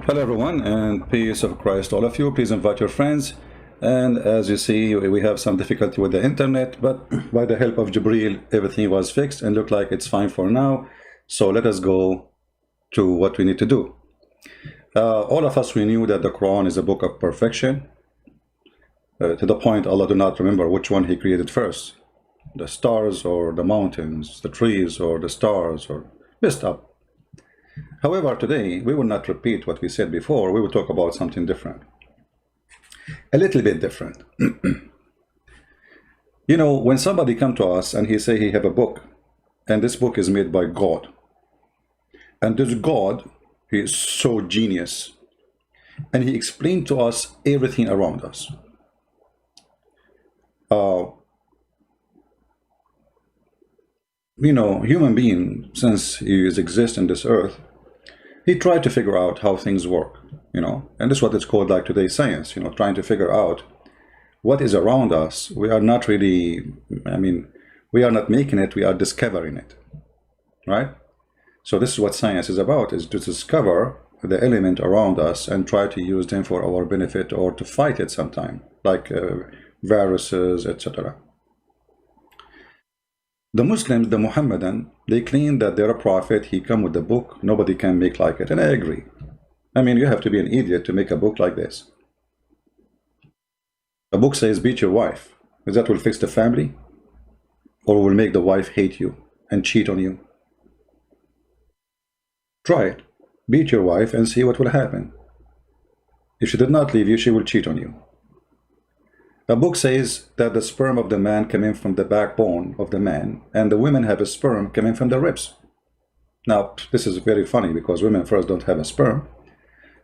Hello everyone, and peace of Christ all of you. Please invite your friends. And as you see, we have some difficulty with the internet, but by the help of Jibreel, everything was fixed and look like it's fine for now. So let us go to what we need to do. All of us, we knew that the Quran is a book of perfection, to the point Allah do not remember which one he created first, the stars or the mountains, the trees or the stars, or messed up. However, today we will not repeat what we said before. We will talk about something different, a little bit different. You know, when somebody come to us and he say he have a book, and this book is made by God, and this God, he is so genius, and he explained to us everything around us. You know, human being, since he exists in this earth, he tried to figure out how things work, you know, and this is what it's called like today's science, you know, trying to figure out what is around us. We are not really, we are not making it, we are discovering it, right? So this is what science is about, is to discover the element around us and try to use them for our benefit or to fight it sometime, like viruses, etc. The Muslims, the Muhammadan, they claim that they're a prophet, he come with the book, nobody can make like it, and I agree. I mean, you have to be an idiot to make a book like this. A book says, beat your wife. Is that will fix the family? Or will make the wife hate you and cheat on you? Try it. Beat your wife and see what will happen. If she did not leave you, she will cheat on you. A book says that the sperm of the man came in from the backbone of the man, and the women have a sperm coming from the ribs. Now, this is very funny because women first don't have a sperm.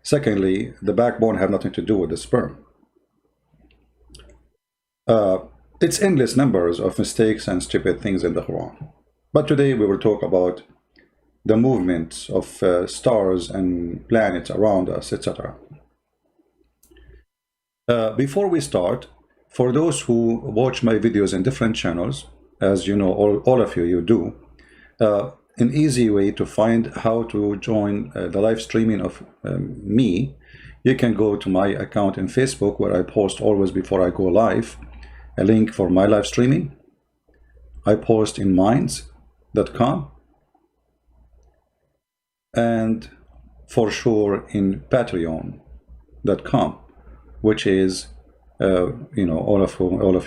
Secondly, the backbone have nothing to do with the sperm. It's endless numbers of mistakes and stupid things in the Quran. But today we will talk about the movements of stars and planets around us, etc. Before we start, for those who watch my videos in different channels, as you know, all of you do, an easy way to find how to join the live streaming of me, you can go to my account in Facebook, where I post always before I go live, a link for my live streaming. I post in minds.com, and for sure in patreon.com, which is you know, all of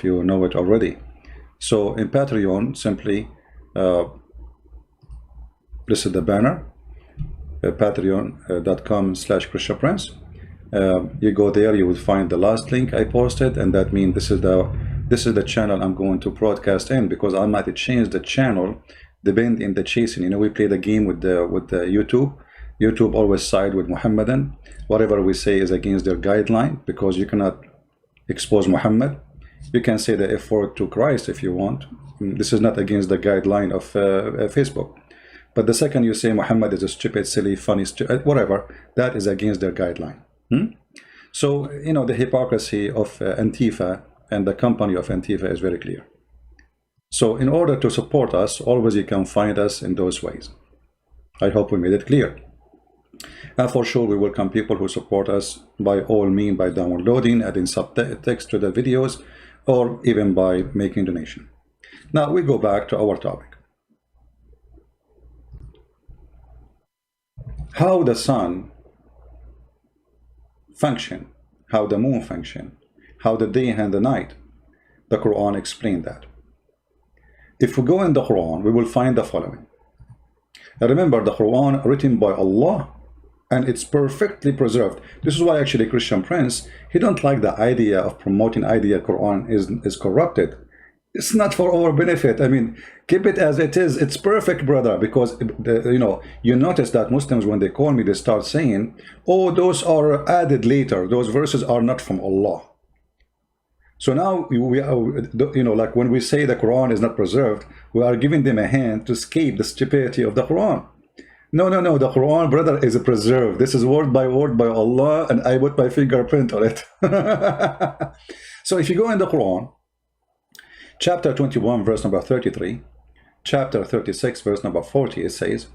you know it already. So in Patreon, simply this is the banner, patreon.com/ChristianPrince. You go there, you will find the last link I posted, and that means this is the channel I'm going to broadcast in, because I might change the channel depending in the chasing. You know, we play the game with the YouTube. YouTube always side with Muhammadan. Whatever we say is against their guideline, because you cannot expose Muhammad. You can say the F word to Christ if you want. This is not against the guideline of Facebook. But the second you say Muhammad is a stupid, silly, funny, whatever, that is against their guideline. So, you know, the hypocrisy of Antifa and the company of Antifa is very clear. So in order to support us, always you can find us in those ways. I hope we made it clear. And for sure, we welcome people who support us by all means, by downloading, adding subtext to the videos, or even by making donation. Now we go back to our topic. How the sun function, how the moon function, how the day and the night. The Quran explained that. If we go in the Quran, we will find the following. Now remember, the Quran written by Allah, and it's perfectly preserved. This is why actually Christian Prince, he don't like the idea of promoting idea Quran is corrupted. It's not for our benefit. I mean, keep it as it is. It's perfect, brother, because you know, you notice that Muslims, when they call me, they start saying, oh, those are added later, those verses are not from Allah. So now we are, you know, like when we say the Quran is not preserved, we are giving them a hand to escape the stupidity of the Quran. No, no, no, the Quran, brother, is preserved. This is word by Allah, and I put my fingerprint on it. So if you go in the Quran, chapter 21, verse number 33, chapter 36, verse number 40, it says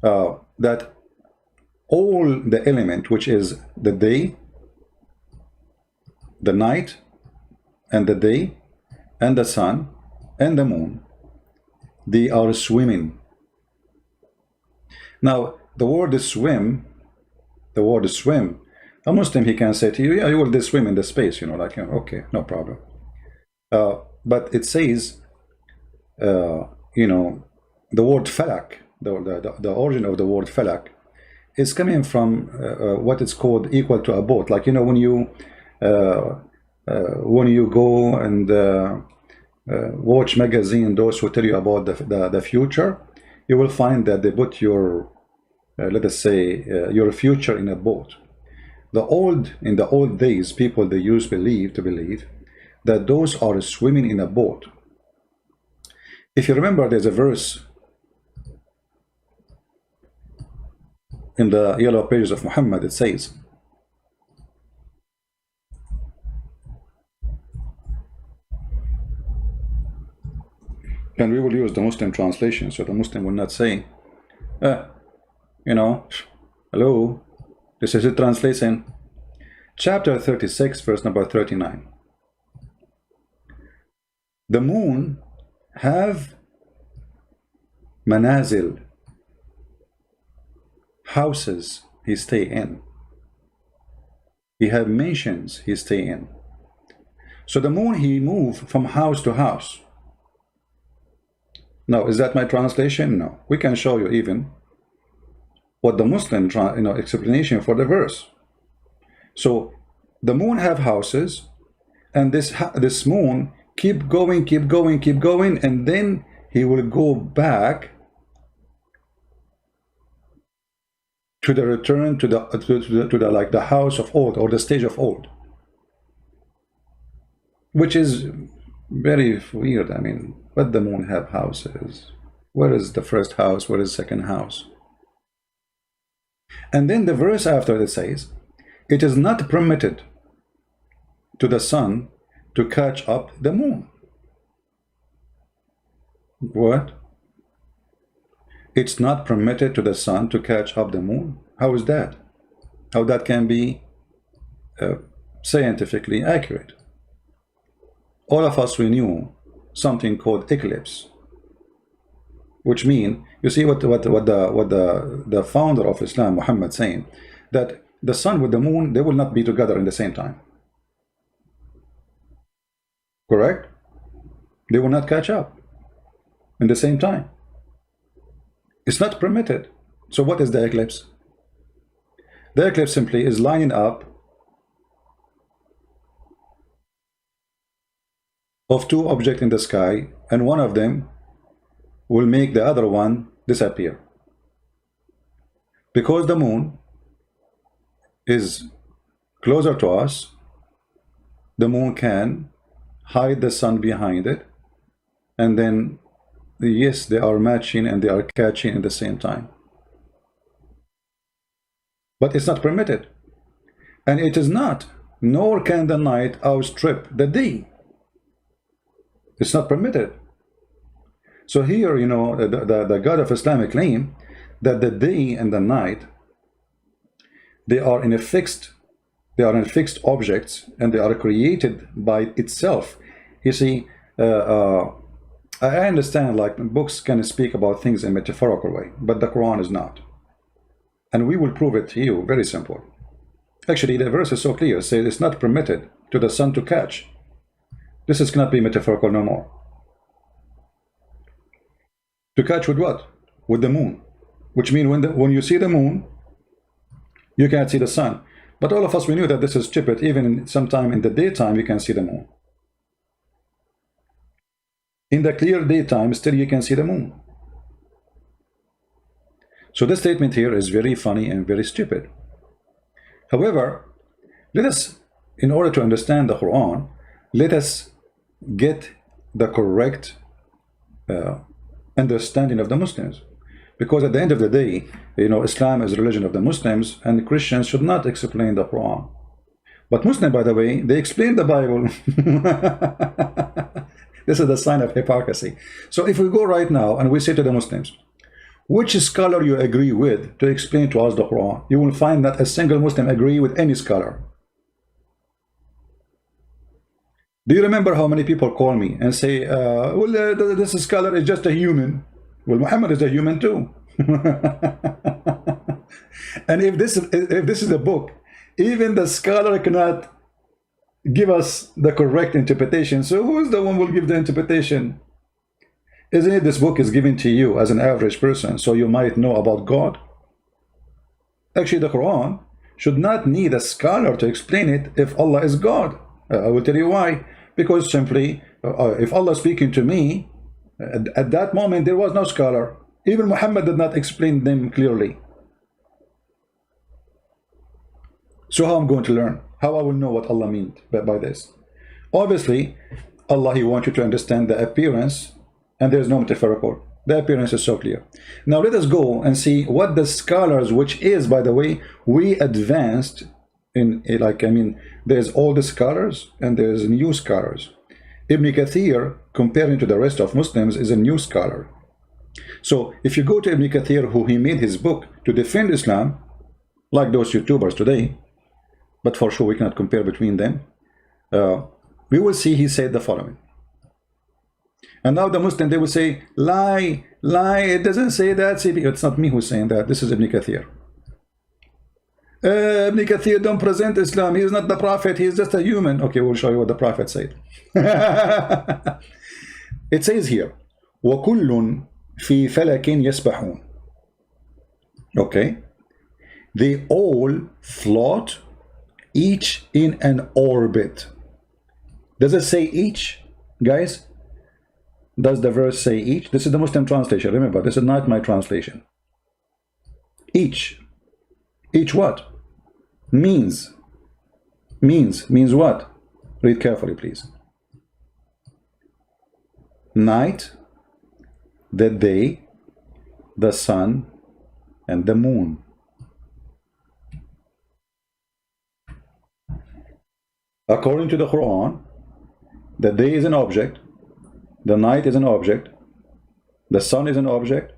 that all the element, which is the day, the night, and the day, and the sun, and the moon, they are swimming. Now, the word is swim, a Muslim, he can say to you, yeah, you will swim in the space, okay, no problem. But it says, the word falak, the origin of the word falak is coming from what is called equal to a boat. Like, when you go and watch magazine, those who tell you about the future, you will find that they put your, let us say, your future in a boat. In the old days, people, they used to believe that those are swimming in a boat. If you remember, there's a verse in the yellow pages of Muhammad. It says, and we will use the Muslim translation, so the Muslim will not say, hello, this is a translation. Chapter 36, verse number 39. The moon have manazil, houses he stay in. He have mansions he stay in. So the moon, he move from house to house. Now, is that my translation? No. We can show you even what the Muslim explanation for the verse. So the moon have houses, and this moon keep going, and then he will go back to the return to the like the house of old, or the stage of old, which is very weird. I mean, but the moon have houses. Where is the first house? Where is the second house? And then the verse after it says, it is not permitted to the sun to catch up the moon. What? It's not permitted to the sun to catch up the moon? How is that? How that can be scientifically accurate? All of us, we knew something called eclipse, which mean, you see what the founder of Islam, Muhammad, saying that the sun with the moon, they will not be together in the same time. Correct? They will not catch up in the same time. It's not permitted. So what is the eclipse? The eclipse simply is lining up of two objects in the sky, and one of them will make the other one disappear. Because the moon is closer to us, the moon can hide the sun behind it, and then yes, they are matching and they are catching at the same time. But it's not permitted, and it is not, nor can the night outstrip the day. It's not permitted. So here, the God of Islam claim that the day and the night, they are in fixed objects, and they are created by itself. You see, I understand, like, books can speak about things in a metaphorical way, but the Quran is not. And we will prove it to you, very simple. Actually, the verse is so clear. It says it's not permitted to the sun to catch. This is cannot be metaphorical no more. To catch with what? With the moon. Which means when you see the moon, you can't see the sun. But all of us, we knew that this is stupid. Even sometime in the daytime, you can see the moon. In the clear daytime, still you can see the moon. So this statement here is very funny and very stupid. However, let us, in order to understand the Quran, let us get the correct understanding of the Muslims. Because at the end of the day, Islam is the religion of the Muslims, and Christians should not explain the Quran. But Muslims, by the way, they explain the Bible. This is the sign of hypocrisy. So if we go right now and we say to the Muslims, which scholar you agree with to explain to us the Quran? You will find that a single Muslim agree with any scholar. Do you remember how many people call me and say, this scholar is just a human? Well, Muhammad is a human too. And if this is a book, even the scholar cannot give us the correct interpretation. So who is the one who will give the interpretation? Isn't it this book is given to you as an average person so you might know about God? Actually, the Quran should not need a scholar to explain it if Allah is God. I will tell you why. Because simply, if Allah is speaking to me, at that moment there was no scholar. Even Muhammad did not explain them clearly. So how I'm going to learn? How I will know what Allah meant by this? Obviously, Allah, He wants you to understand the appearance, and there is no metaphorical. The appearance is so clear. Now let us go and see what the scholars, which is, by the way, we advanced in, there's all the scholars and there's new scholars. Ibn Kathir, comparing to the rest of Muslims, is a new scholar. So if you go to Ibn Kathir, who he made his book to defend Islam, like those YouTubers today, but for sure we cannot compare between them, we will see he said the following. And now the Muslim, they will say, lie, it doesn't say that. It's not me who's saying that. This is Ibn Kathir. Ibn Kathir don't present Islam. He is not the prophet. He is just a human. Okay, we'll show you what the prophet said. It says here, وَكُلٌّ فِي فَلَكٍ يَسْبَحُونَ. Okay. They all float, each in an orbit. Does it say each, guys? Does the verse say each? This is the Muslim translation. Remember, this is not my translation. Each. Each what? Means what? Read carefully, please. Night, the day, the sun, and the moon. According to the Quran, the day is an object, the night is an object, the sun is an object,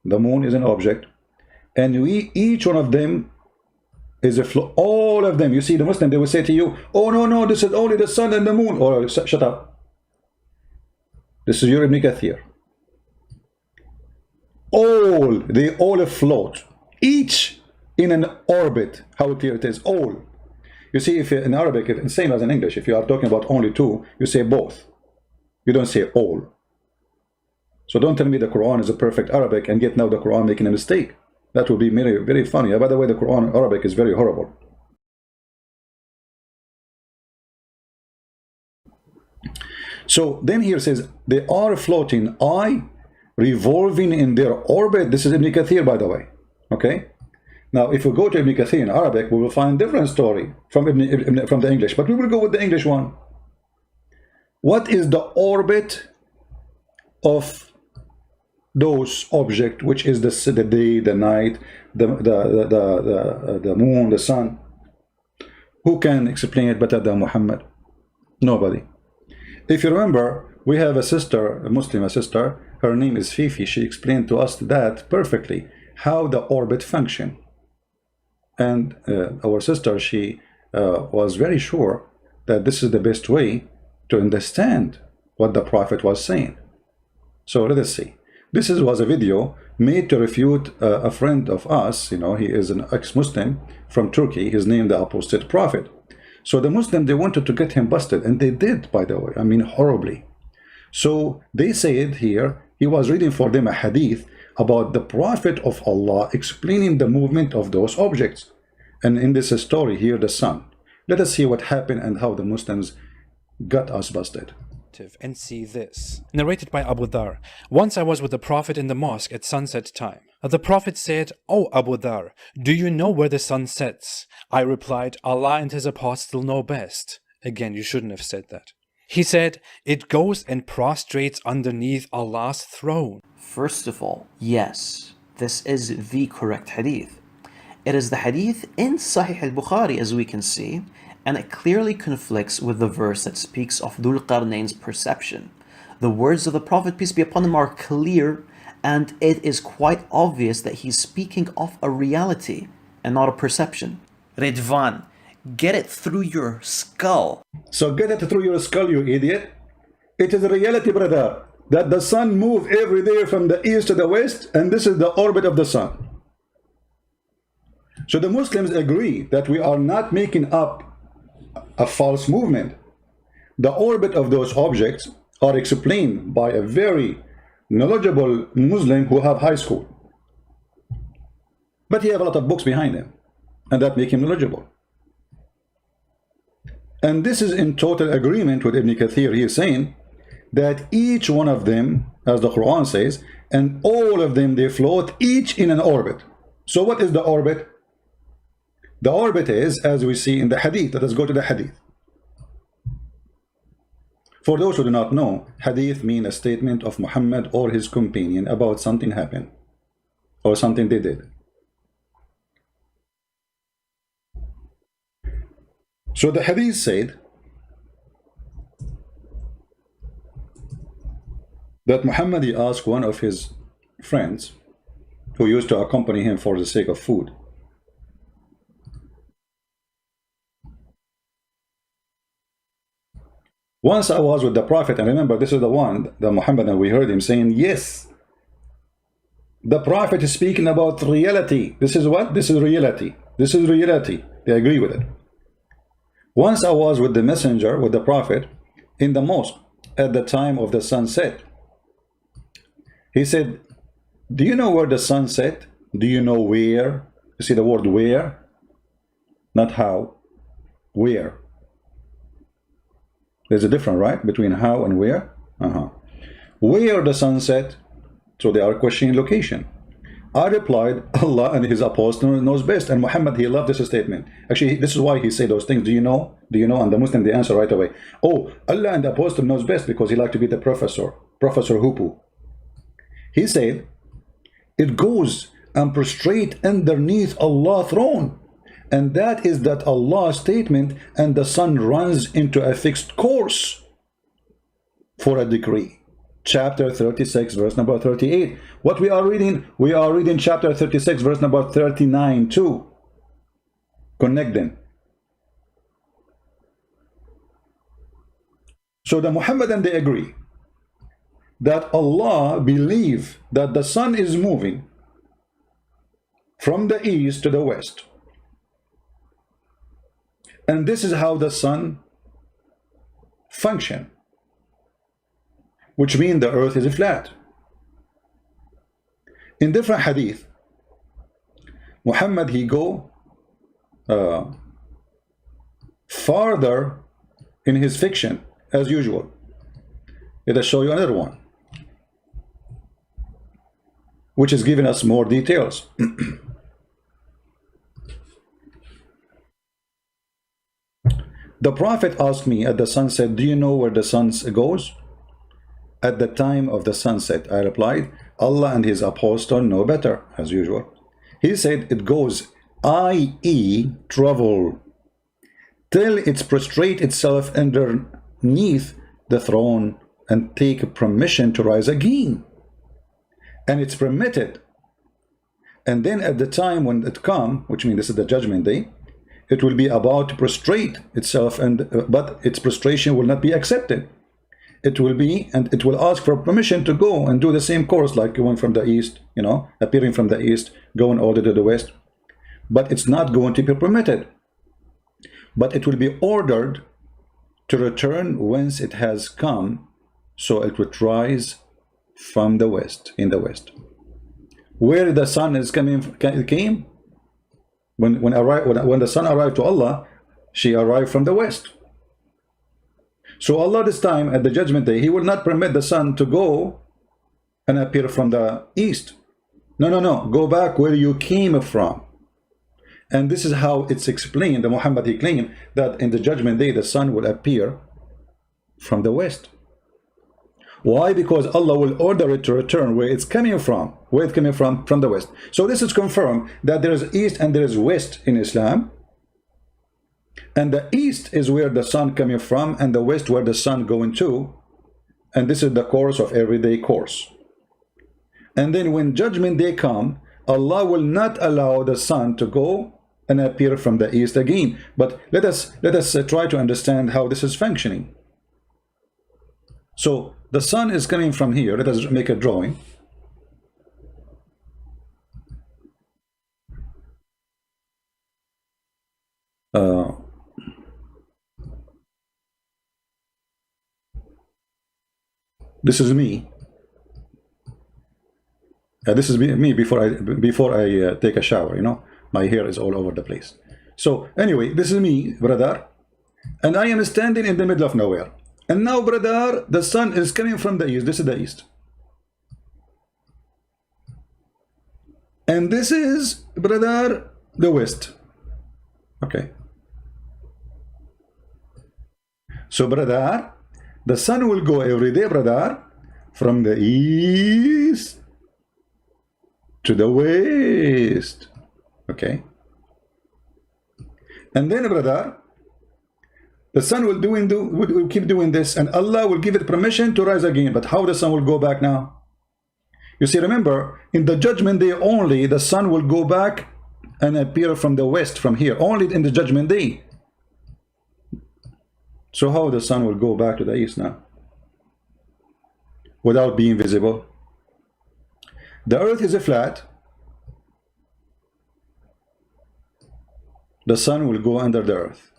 the moon is an object, and each one of them is a flow. All of them. You see, the Muslim, they will say to you, oh no, this is only the sun and the moon. Or shut up. This is your Ibn Kathir. They all float, each in an orbit. How clear it is. All. You see, if in Arabic, same as in English, if you are talking about only two, you say both. You don't say all. So don't tell me the Quran is a perfect Arabic and yet now the Quran making a mistake. That would be very, very funny. By the way, the Quran in Arabic is very horrible. So then here says, they are floating, revolving in their orbit. This is Ibn Kathir, by the way. Okay? Now, if we go to Ibn Kathir in Arabic, we will find a different story from from the English. But we will go with the English one. What is the orbit of those objects, which is the day, the night, the moon, the sun? Who can explain it better than Muhammad? Nobody. If you remember, we have a sister, a Muslim sister, her name is Fifi. She explained to us that perfectly, how the orbit function. And our sister, she was very sure that this is the best way to understand what the Prophet was saying. So let us see. This was a video made to refute a friend of us. You know, he is an ex-Muslim from Turkey. He's named the Apostate Prophet. So the Muslim, they wanted to get him busted, and they did, by the way. I mean, horribly. So they said here, he was reading for them a hadith about the Prophet of Allah explaining the movement of those objects. And in this story here, the sun. Let us see what happened and how the Muslims got us busted. And see this. Narrated by Abu Dhar. Once I was with the Prophet in the mosque at sunset time. The Prophet said, "O Abu Dhar, do you know where the sun sets?" I replied, "Allah and His Apostle know best." Again, you shouldn't have said that. He said, "It goes and prostrates underneath Allah's throne." First of all, yes, this is the correct hadith. It is the hadith in Sahih al-Bukhari, as we can see, and it clearly conflicts with the verse that speaks of Dhul Qarnayn's perception. The words of the Prophet, peace be upon him, are clear, and it is quite obvious that he's speaking of a reality and not a perception. Ridvan, get it through your skull. So get it through your skull, you idiot. It is a reality, brother, that the sun moves every day from the east to the west, and this is the orbit of the sun. So the Muslims agree that we are not making up a false movement. The orbit of those objects are explained by a very knowledgeable Muslim who have high school. But he have a lot of books behind him, and that make him knowledgeable. And this is in total agreement with Ibn Kathir. He is saying that each one of them, as the Quran says, and all of them, they float each in an orbit. So what is the orbit? The orbit is, as we see in the hadith. Let us go to the hadith. For those who do not know, hadith means a statement of Muhammad or his companion about something happened or something they did. So the hadith said that Muhammad, he asked one of his friends who used to accompany him for the sake of food, once I was with the Prophet, and remember this is the one, the Muhammad, and we heard him saying, yes, the Prophet is speaking about reality. This is what? This is reality. This is reality. They agree with it. Once I was with the messenger, with the Prophet, in the mosque at the time of the sunset. He said, do you know where the sun set? Do you know where? You see the word where? Not how. Where? There's a difference, right? Between how and where? Where the sun set? So they are questioning location. I replied, Allah and his apostle knows best. And Muhammad, he loved this statement. Actually, this is why he said those things. Do you know? Do you know? And the Muslim, they answer right away. Oh, Allah and the apostle knows best, because he liked to be the professor. Professor Hupu. He said, it goes and prostrate underneath Allah's throne. And that is that Allah's statement, and the sun runs into a fixed course for a decree. Chapter 36, verse number 38. What we are reading chapter 36, verse number 39 too. Connect them. So the Muhammadan, they agree that Allah believe that the sun is moving from the east to the west. And this is how the sun function, which means the earth is flat. In different hadith, Muhammad, he go farther in his fiction as usual. Let us show you another one, which is giving us more details. The Prophet asked me at the sunset, do you know where the sun goes? At the time of the sunset, I replied, Allah and his apostle know better, as usual. He said, it goes, i.e. travel, till it prostrate itself underneath the throne and take permission to rise again. And it's permitted. And then at the time when it come, which means this is the judgment day, it will be about to prostrate itself, but its prostration will not be accepted. It will be, and it will ask for permission to go and do the same course, like going from the east, appearing from the east, going all the way to the west. But it's not going to be permitted. But it will be ordered to return whence it has come, so it would rise from the west, in the west. Where the sun is came, when the sun arrived to Allah, she arrived from the west. So Allah this time at the judgment day, he will not permit the sun to go and appear from the east. No, go back where you came from. And this is how it's explained. The Muhammad, he claimed that in the judgment day the sun will appear from the west. Why? Because Allah will order it to return where it's coming from. Where it's coming from the west. So this is confirmed that there is east and there is west in Islam. And the east is where the sun coming from, and the west where the sun going to. And this is the course of everyday course. And then when judgment day come, Allah will not allow the sun to go and appear from the east again. But let us try to understand how this is functioning. So the sun is coming from here. Let us make a drawing. This is me. This is me before I take a shower. You know, my hair is all over the place. So anyway, this is me, brother, and I am standing in the middle of nowhere. And now, brother, the sun is coming from the east. This is the east. And this is, brother, the west. Okay. So, brother, the sun will go every day, brother, from the east to the west. Okay. And then, brother, the sun will keep doing this, and Allah will give it permission to rise again. But how the sun will go back now? You see, remember, in the judgment day only, the sun will go back and appear from the west, from here, only in the judgment day. So how the sun will go back to the east now? Without being visible. The earth is flat. The sun will go under the earth.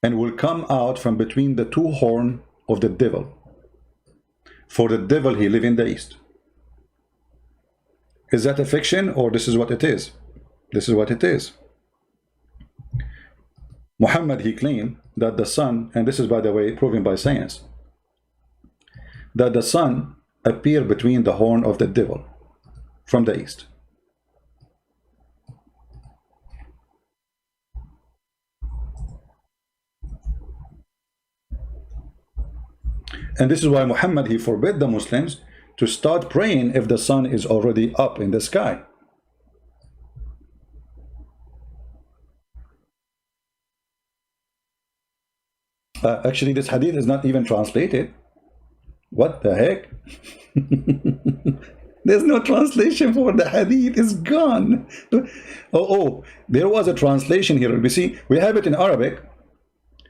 And will come out from between the two horns of the devil. For the devil, he lives in the east. Is that a fiction, or this is what it is? This is what it is. Muhammad, he claimed that the sun, and this is, by the way, proven by science, that the sun appeared between the horn of the devil from the east. And this is why Muhammad, he forbid the Muslims to start praying if the sun is already up in the sky. Actually, this hadith is not even translated. What the heck? There's no translation for the hadith. It's gone. Oh, there was a translation here. You see, we have it in Arabic,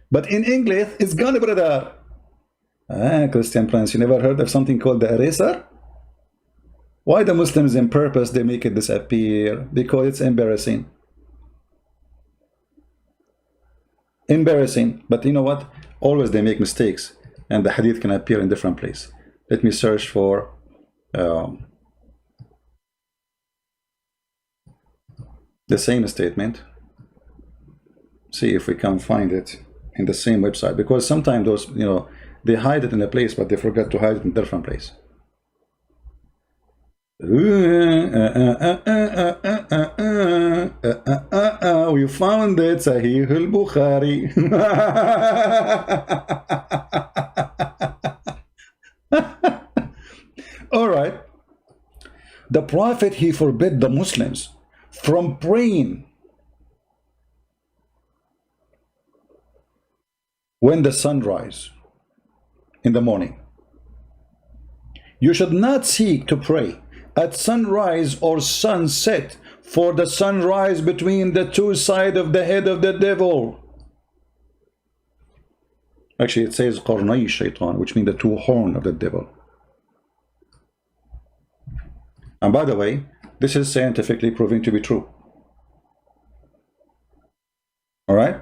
but in English, it's gone, brother. Christian Prince, you never heard of something called the eraser? Why the Muslims in purpose, they make it disappear? Because it's embarrassing. Embarrassing. But you know what? Always they make mistakes, and the hadith can appear in different place. Let me search for the same statement. See if we can find it in the same website, because sometimes those, you know, they hide it in a place, but they forget to hide it in a different place. We found it, Sahih al-Bukhari. All right. The Prophet, he forbid the Muslims from praying when the sun rises in the morning. You should not seek to pray at sunrise or sunset, for the sunrise between the two sides of the head of the devil. Actually, it says qarnay shaitan, which means the two horns of the devil. And by the way, this is scientifically proven to be true. All right?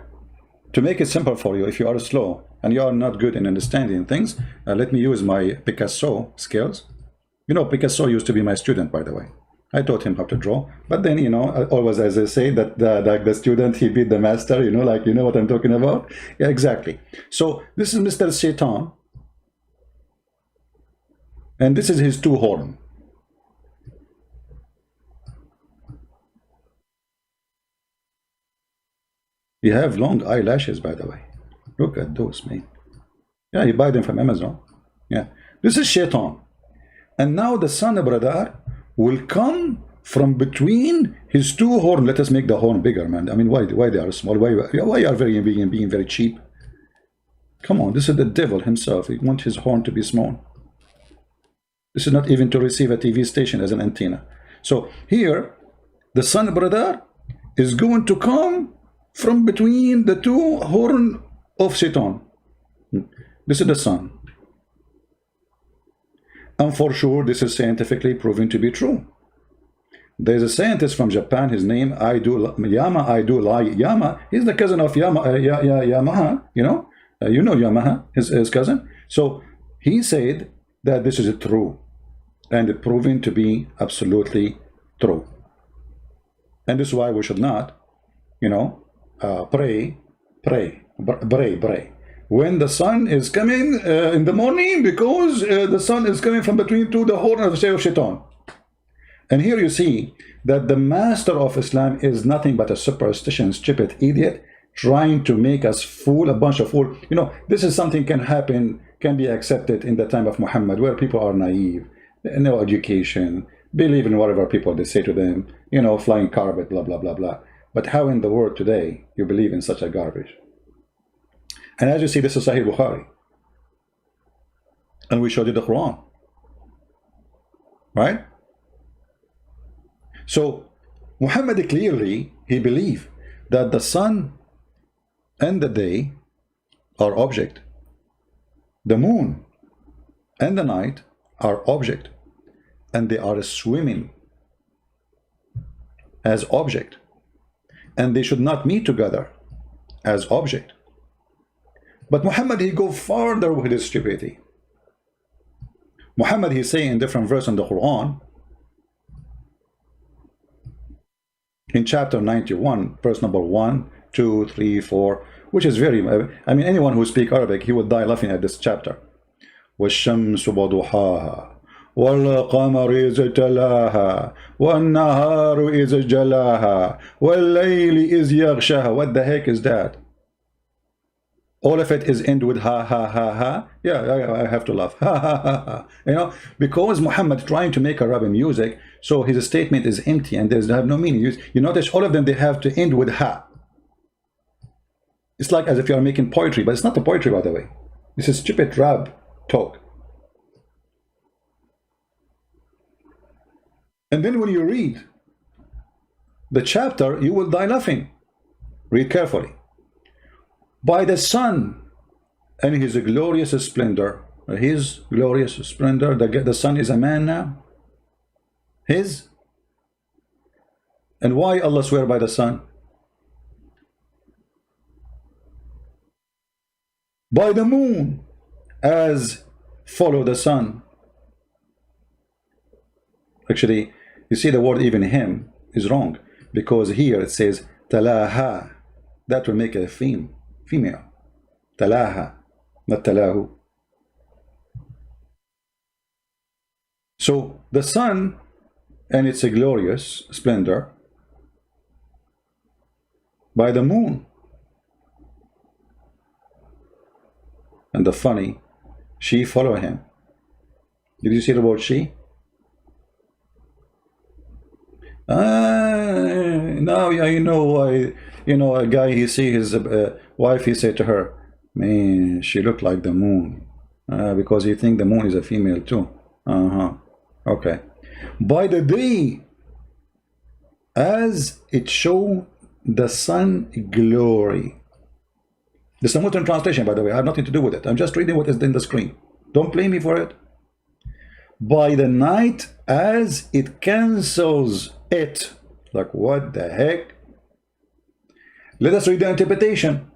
To make it simple for you, if you are slow and you are not good in understanding things, let me use my Picasso skills. You know, Picasso used to be my student, by the way. I taught him how to draw. But then, you know, always, as I say, that the student, he beat the master, you know, like, you know what I'm talking about? Yeah, exactly. So this is Mr. Satan. And this is his two horns. He have long eyelashes, by the way. Look at those, man. Yeah, you buy them from Amazon. Yeah. This is Shaitan. And now the sun, brother, will come from between his two horns. Let us make the horn bigger, man. I mean, why they are small? Why are being very cheap? Come on, this is the devil himself. He wants his horn to be small. This is not even to receive a TV station as an antenna. So here, the sun, brother, is going to come from between the two horns of Satan. This is the sun. And for sure, this is scientifically proven to be true. There's a scientist from Japan, his name Yama. He's the cousin of Yamaha, you know Yamaha, his cousin. So he said that this is true, and it proven to be absolutely true. And this is why we should not, pray when the sun is coming in the morning, because the sun is coming from between the horn of the Shaitan. And here you see that the master of Islam is nothing but a superstition, stupid idiot, trying to make us fool, a bunch of fool. This is something can be accepted in the time of Muhammad, where people are naive, no education, believe in whatever people they say to them, flying carpet, blah, blah, blah, blah. But how in the world today you believe in such a garbage? And as you see, this is Sahih Bukhari. And we showed you the Quran. Right? So Muhammad clearly, he believed that the sun and the day are object. The moon and the night are object. And they are swimming as object. And they should not meet together as object. But Muhammad, he go farther with his stupidity. Muhammad, he say in different verses in the Quran, in chapter 91, verse number 1, 2, 3, 4, which is very, anyone who speaks Arabic, he would die laughing at this chapter. وَالشَّمْسُ وَضُحَاهَا وَالْقَمَرِ إِذْ تَلَاهَا وَالنَّهَارُ إِذْ جَلَاهَا وَاللَّيْلِ إِذْ يَغْشَاهَا. What the heck is that? All of it is end with ha ha ha ha. Yeah, I have to laugh. Ha ha ha ha. Because Muhammad trying to make Arabic music, so his statement is empty and they have no meaning. You notice all of them, they have to end with ha. It's like as if you are making poetry, but it's not the poetry, by the way. This is stupid rap talk. And then when you read the chapter, you will die laughing. Read carefully. By the sun and his glorious splendor. His glorious splendor. The sun is a man now. His. And why Allah swear by the sun? By the moon, as follow the sun. Actually, you see the word even him is wrong, because here it says talaha. That will make a female. Talaha, not talahu. So the sun and its glorious splendor, by the moon. And the funny, she follow him. Did you see the word she? Now I know why. A guy, he see his wife, he said to her, man, she looked like the moon, because he think the moon is a female too. Okay. By the day, as it show the sun glory. This is a modern translation, by the way. I have nothing to do with it. I'm just reading what is in the screen. Don't blame me for it. By the night, as it cancels it. Like, what the heck? Let us read the interpretation,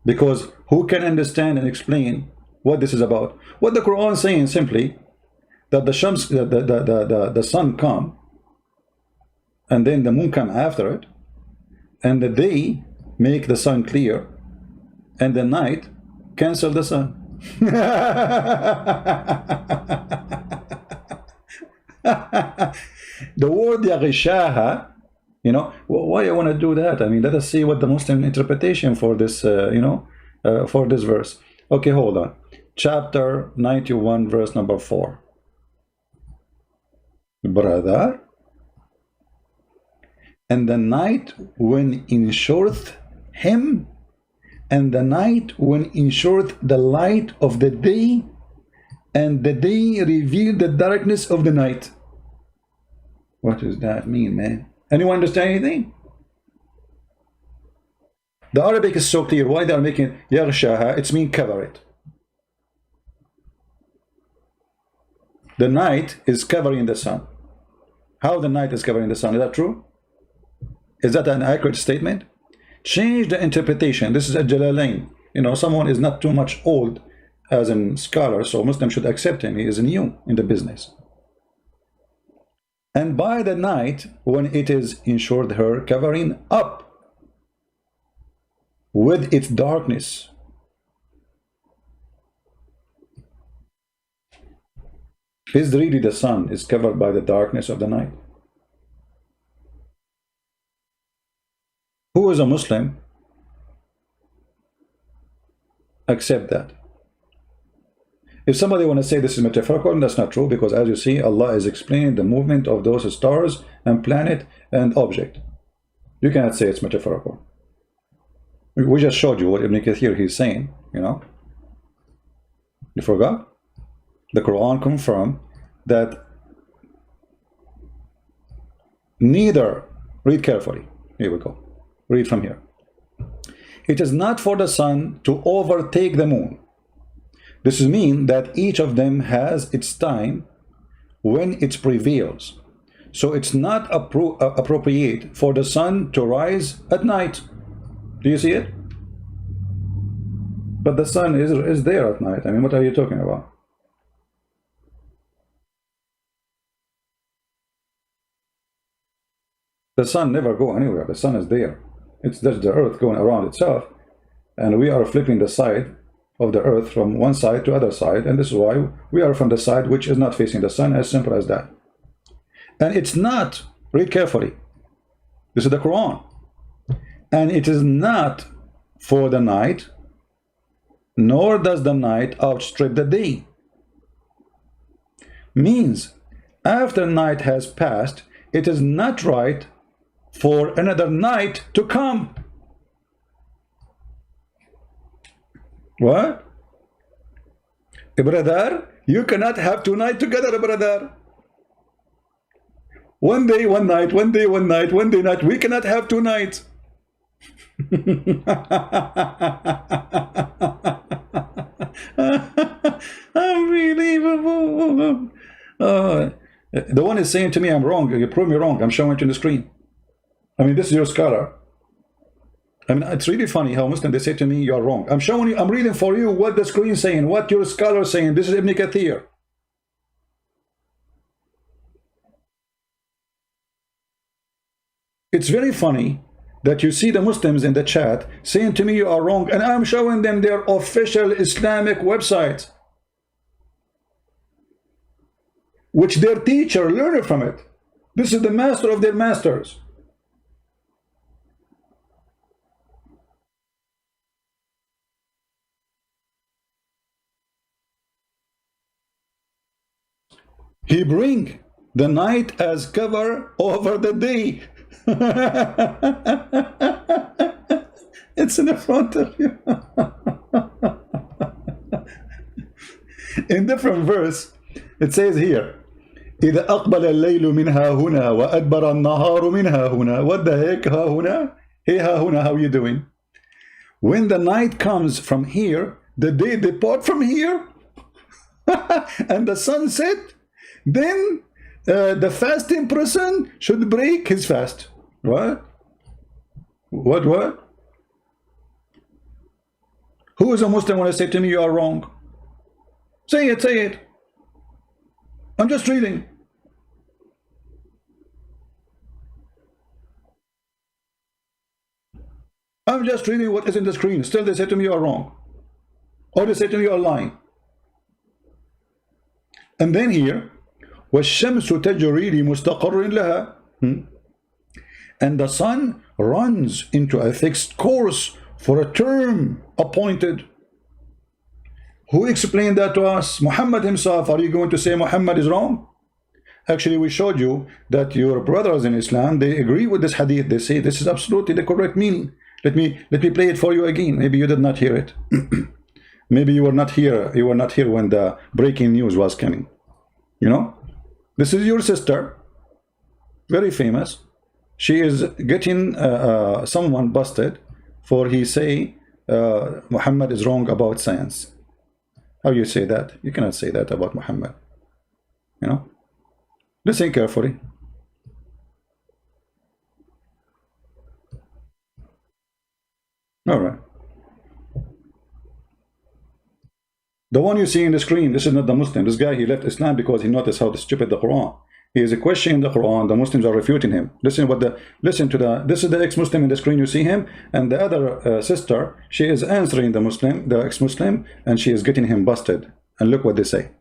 because who can understand and explain what this is about? What the Quran is saying simply that the sun come, and then the moon come after it, and the day make the sun clear, and the night cancel the sun. The word yaghshaha, why I want to do that? Let us see what the Muslim interpretation for this, for this verse. Okay, hold on. Chapter 91, verse number 4. Brother, and the night when enshureth him, and the night when ensured the light of the day, and the day revealed the darkness of the night. What does that mean, man? Anyone understand anything? The Arabic is so clear. Why they are making yaghshaha? It's mean cover it. The night is covering the sun. How the night is covering the sun? Is that true? Is that an accurate statement? Change the interpretation. This is a Jalalain. You know, someone is not too much old as a scholar, so Muslims should accept him. He is new in the business. And by the night, when it is ensured her covering up with its darkness. Is really the sun is covered by the darkness of the night? Who is a Muslim? Accept that. If somebody want to say this is metaphorical, that's not true, because as you see, Allah is explaining the movement of those stars and planet and object. You cannot say it's metaphorical. We just showed you what Ibn Kathir he's saying, you know. You forgot? The Quran confirmed that neither, read carefully, here we go, read from here. It is not for the sun to overtake the moon. This means that each of them has its time when it prevails. So it's not appropriate for the sun to rise at night. Do you see it? But the sun is there at night. I mean, what are you talking about? The sun never go anywhere. The sun is there. It's just the earth going around itself, and we are flipping the side of the earth from one side to other side, and this is why we are from the side which is not facing the sun. As simple as that. And it's not, read carefully, this is the Quran, and it is not for the night, nor does the night outstrip the day. Means after night has passed, it is not right for another night to come. What? Brother, you cannot have two nights together, brother. One day, one night, one day, one night, one day, night. We cannot have two nights. Unbelievable. The one is saying to me, I'm wrong. You prove me wrong. I'm showing it on the screen. I mean, this is your scholar. I mean, it's really funny how Muslims, they say to me, you're wrong. I'm showing you, I'm reading for you what the screen is saying, what your scholar is saying. This is Ibn Kathir. It's very funny that you see the Muslims in the chat saying to me you are wrong, and I'm showing them their official Islamic website, which their teacher learned from it. This is the master of their masters. He bring the night as cover over the day. It's in the front of you. In different verse, it says here, إذا أقبل الليل منها هنا وأدبر النهار منها هنا. What the heck, ها هنا? Hey, ها هنا, how you doing? When the night comes from here, the day depart from here, and the sun set, then the fasting person should break his fast. What? What? Who is a Muslim when I say to me you are wrong? Say it, say it. I'm just reading. I'm just reading what is in the screen. Still they say to me you are wrong. Or they say to me you are lying. And then here, وَالشَّمْسُ تَجْرِي لِمُسْتَقَرٍ لَهَا. And the sun runs into a fixed course for a term appointed. Who explained that to us? Muhammad himself. Are you going to say Muhammad is wrong? Actually, we showed you that your brothers in Islam, they agree with this hadith. They say this is absolutely the correct meaning. Let me play it for you again. Maybe you did not hear it. Maybe you were not here. You were not here when the breaking news was coming. You know, this is your sister, very famous. She is getting someone busted for he say Muhammad is wrong about science. How you say that? You cannot say that about Muhammad. You know, listen carefully. All right. The one you see in the screen, this is not the Muslim. This guy, he left Islam because he noticed how stupid the Quran. He is questioning the Quran. The Muslims are refuting him. Listen to the. This is the ex-Muslim in the screen. You see him, and the other sister. She is answering the ex-Muslim, and she is getting him busted. And look what they say.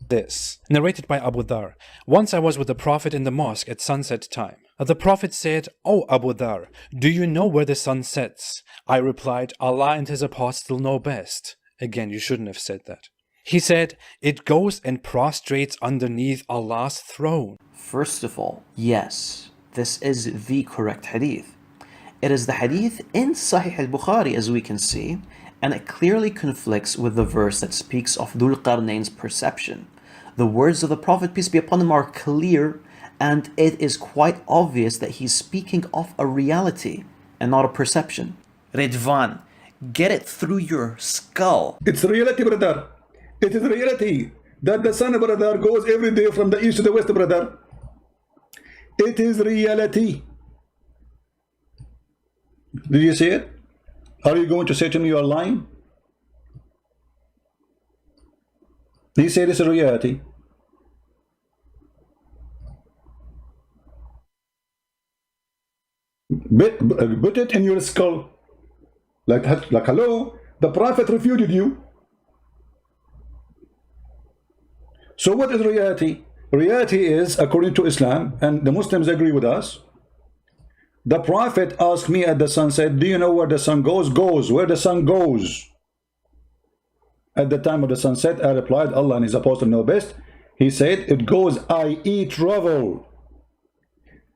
This, narrated by Abu Dhar. Once I was with the Prophet in the mosque at sunset time. The Prophet said, "O Abu Dhar, do you know where the sun sets?" I replied, "Allah and His Apostle know best." Again, you shouldn't have said that. He said, "It goes and prostrates underneath Allah's throne." First of all, yes, this is the correct hadith. It is the hadith in Sahih al-Bukhari, as we can see, and it clearly conflicts with the verse that speaks of Dhul Qarnayn's perception. The words of the Prophet, peace be upon him, are clear, and it is quite obvious that he's speaking of a reality and not a perception. Ridvan, get it through your skull. It's reality, brother. It is reality that the sun, brother, goes every day from the east to the west, brother. It is reality. Did you see it? Are you going to say to me you are lying? He said this is reality. Put it in your skull. Like hello, the Prophet refuted you. So what is reality? Reality is, according to Islam, and the Muslims agree with us, the Prophet asked me at the sunset, do you know where the sun goes? Goes. Where the sun goes. At the time of the sunset, I replied, Allah and His Apostle know best. He said, it goes, i.e. travel,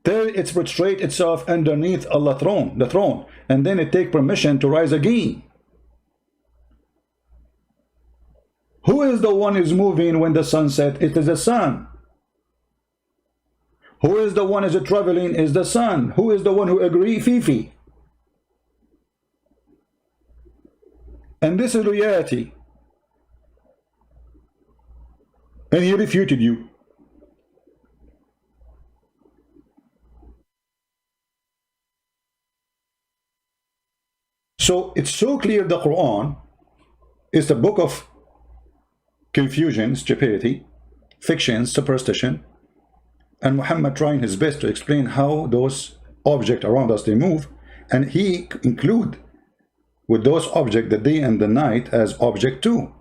till it prostrate itself underneath Allah's throne, the throne, and then it take permission to rise again. Who is the one who is moving when the sun sets? It is the sun. Who is the one who is traveling? Is the sun. Who is the one who agree? Fifi. And this is reality. And he refuted you. So it's so clear the Quran is the book of confusion, stupidity, fiction, superstition, and Muhammad trying his best to explain how those objects around us they move, and he include with those objects the day and the night as object too.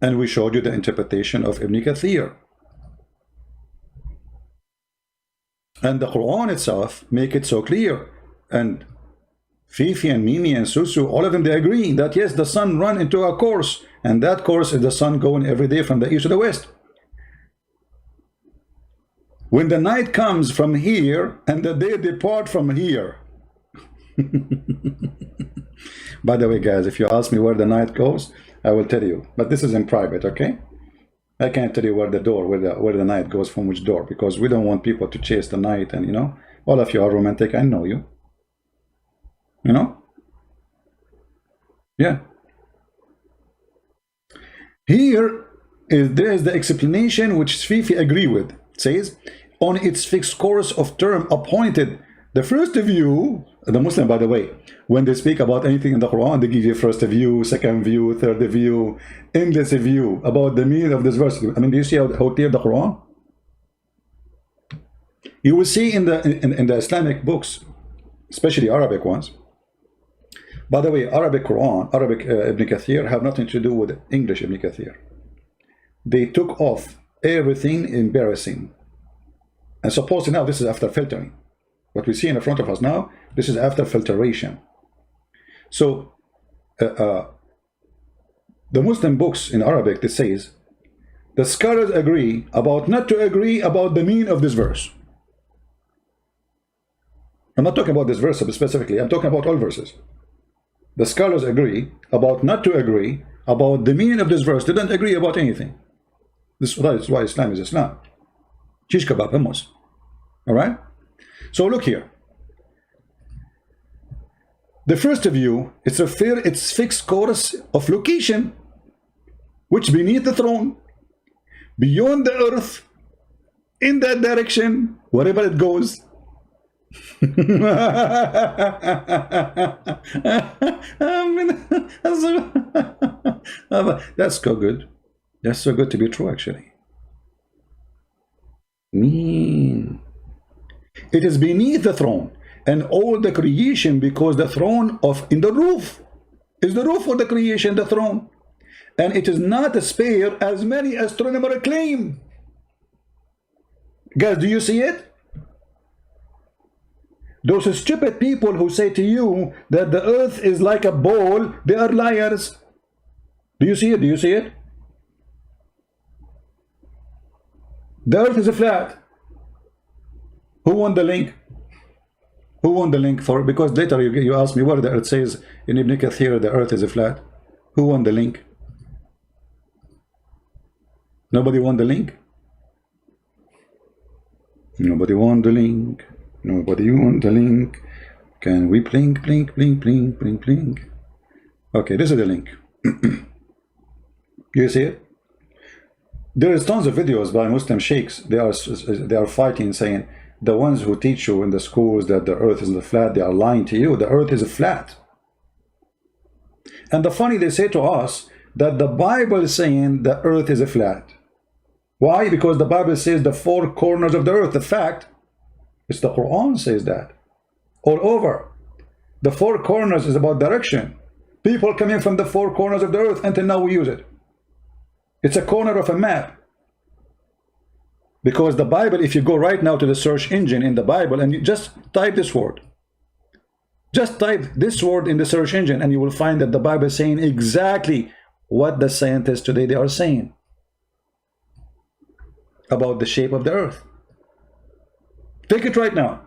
And we showed you the interpretation of Ibn Kathir. And the Quran itself make it so clear. And Fifi and Mimi and Susu, all of them, they agree that yes, the sun run into a course, and that course is the sun going every day from the east to the west. When the night comes from here and the day depart from here. By the way, guys, if you ask me where the night goes, I will tell you, but this is in private, okay? I can't tell you where the night goes from which door, because we don't want people to chase the night. And you know, all of you are romantic. I know you. You know? Yeah. Here there is the explanation which Fifi agree with. It says, on its fixed course of term appointed. The first view, the Muslim, by the way, when they speak about anything in the Quran, they give you first view, second view, third view, endless view about the meaning of this verse. I mean, do you see how clear the Quran? You will see in the Islamic books, especially Arabic ones. By the way, Arabic Quran, Arabic Ibn Kathir have nothing to do with English Ibn Kathir. They took off everything embarrassing. And supposedly now this is after filtering. What we see in front of us now, this is after filtration. So the Muslim books in Arabic, it says, the scholars agree about not to agree about the meaning of this verse. I'm not talking about this verse specifically. I'm talking about all verses. The scholars agree about not to agree about the meaning of this verse. They don't agree about anything. This is why Islam is Islam. Shish kebab hummus. All right. So look here. The first view, it's its fixed course of location, which beneath the throne, beyond the earth, in that direction, wherever it goes. That's so good. That's so good to be true, actually. Mean. It is beneath the throne and all the creation, because the throne in the roof is the roof of the creation, the throne. And it is not a spare as many astronomers claim. Guys, do you see it? Those stupid people who say to you that the earth is like a ball, they are liars. Do you see it? Do you see it? The earth is a flat. Who won the link? Who won the link for? Because later you ask me where the earth says in Ibn Kathir the earth is a flat. Who won the link? Nobody won the link. Nobody won the link. Nobody won the link. Can we blink, blink, blink, blink, blink, blink? Okay, this is the link. You see it? There is tons of videos by Muslim sheikhs. They are fighting, saying the ones who teach you in the schools that the earth is flat, they are lying to you. The earth is flat. And the funny, they say to us that the Bible is saying the earth is flat. Why? Because the Bible says the four corners of the earth. The fact, it's the Quran says that. All over. The four corners is about direction. People coming from the four corners of the earth, until now we use it. It's a corner of a map. Because the Bible, if you go right now to the search engine in the Bible and you just type this word. Just type this word in the search engine and you will find that the Bible is saying exactly what the scientists today they are saying about the shape of the earth. Take it right now.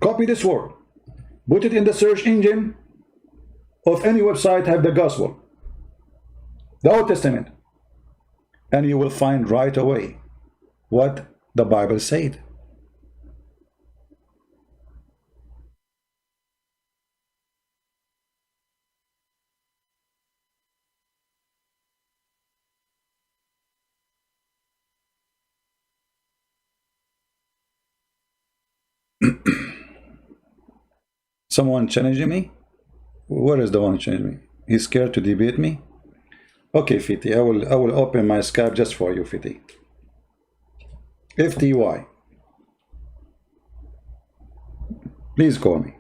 Copy this word. Put it in the search engine of any website, have the gospel, the Old Testament, and you will find right away what the Bible said. Someone challenging me? Where is the one challenging me? He's scared to debate me? Okay, Fiti, I will open my Skype just for you, Fiti. FTY. Please call me.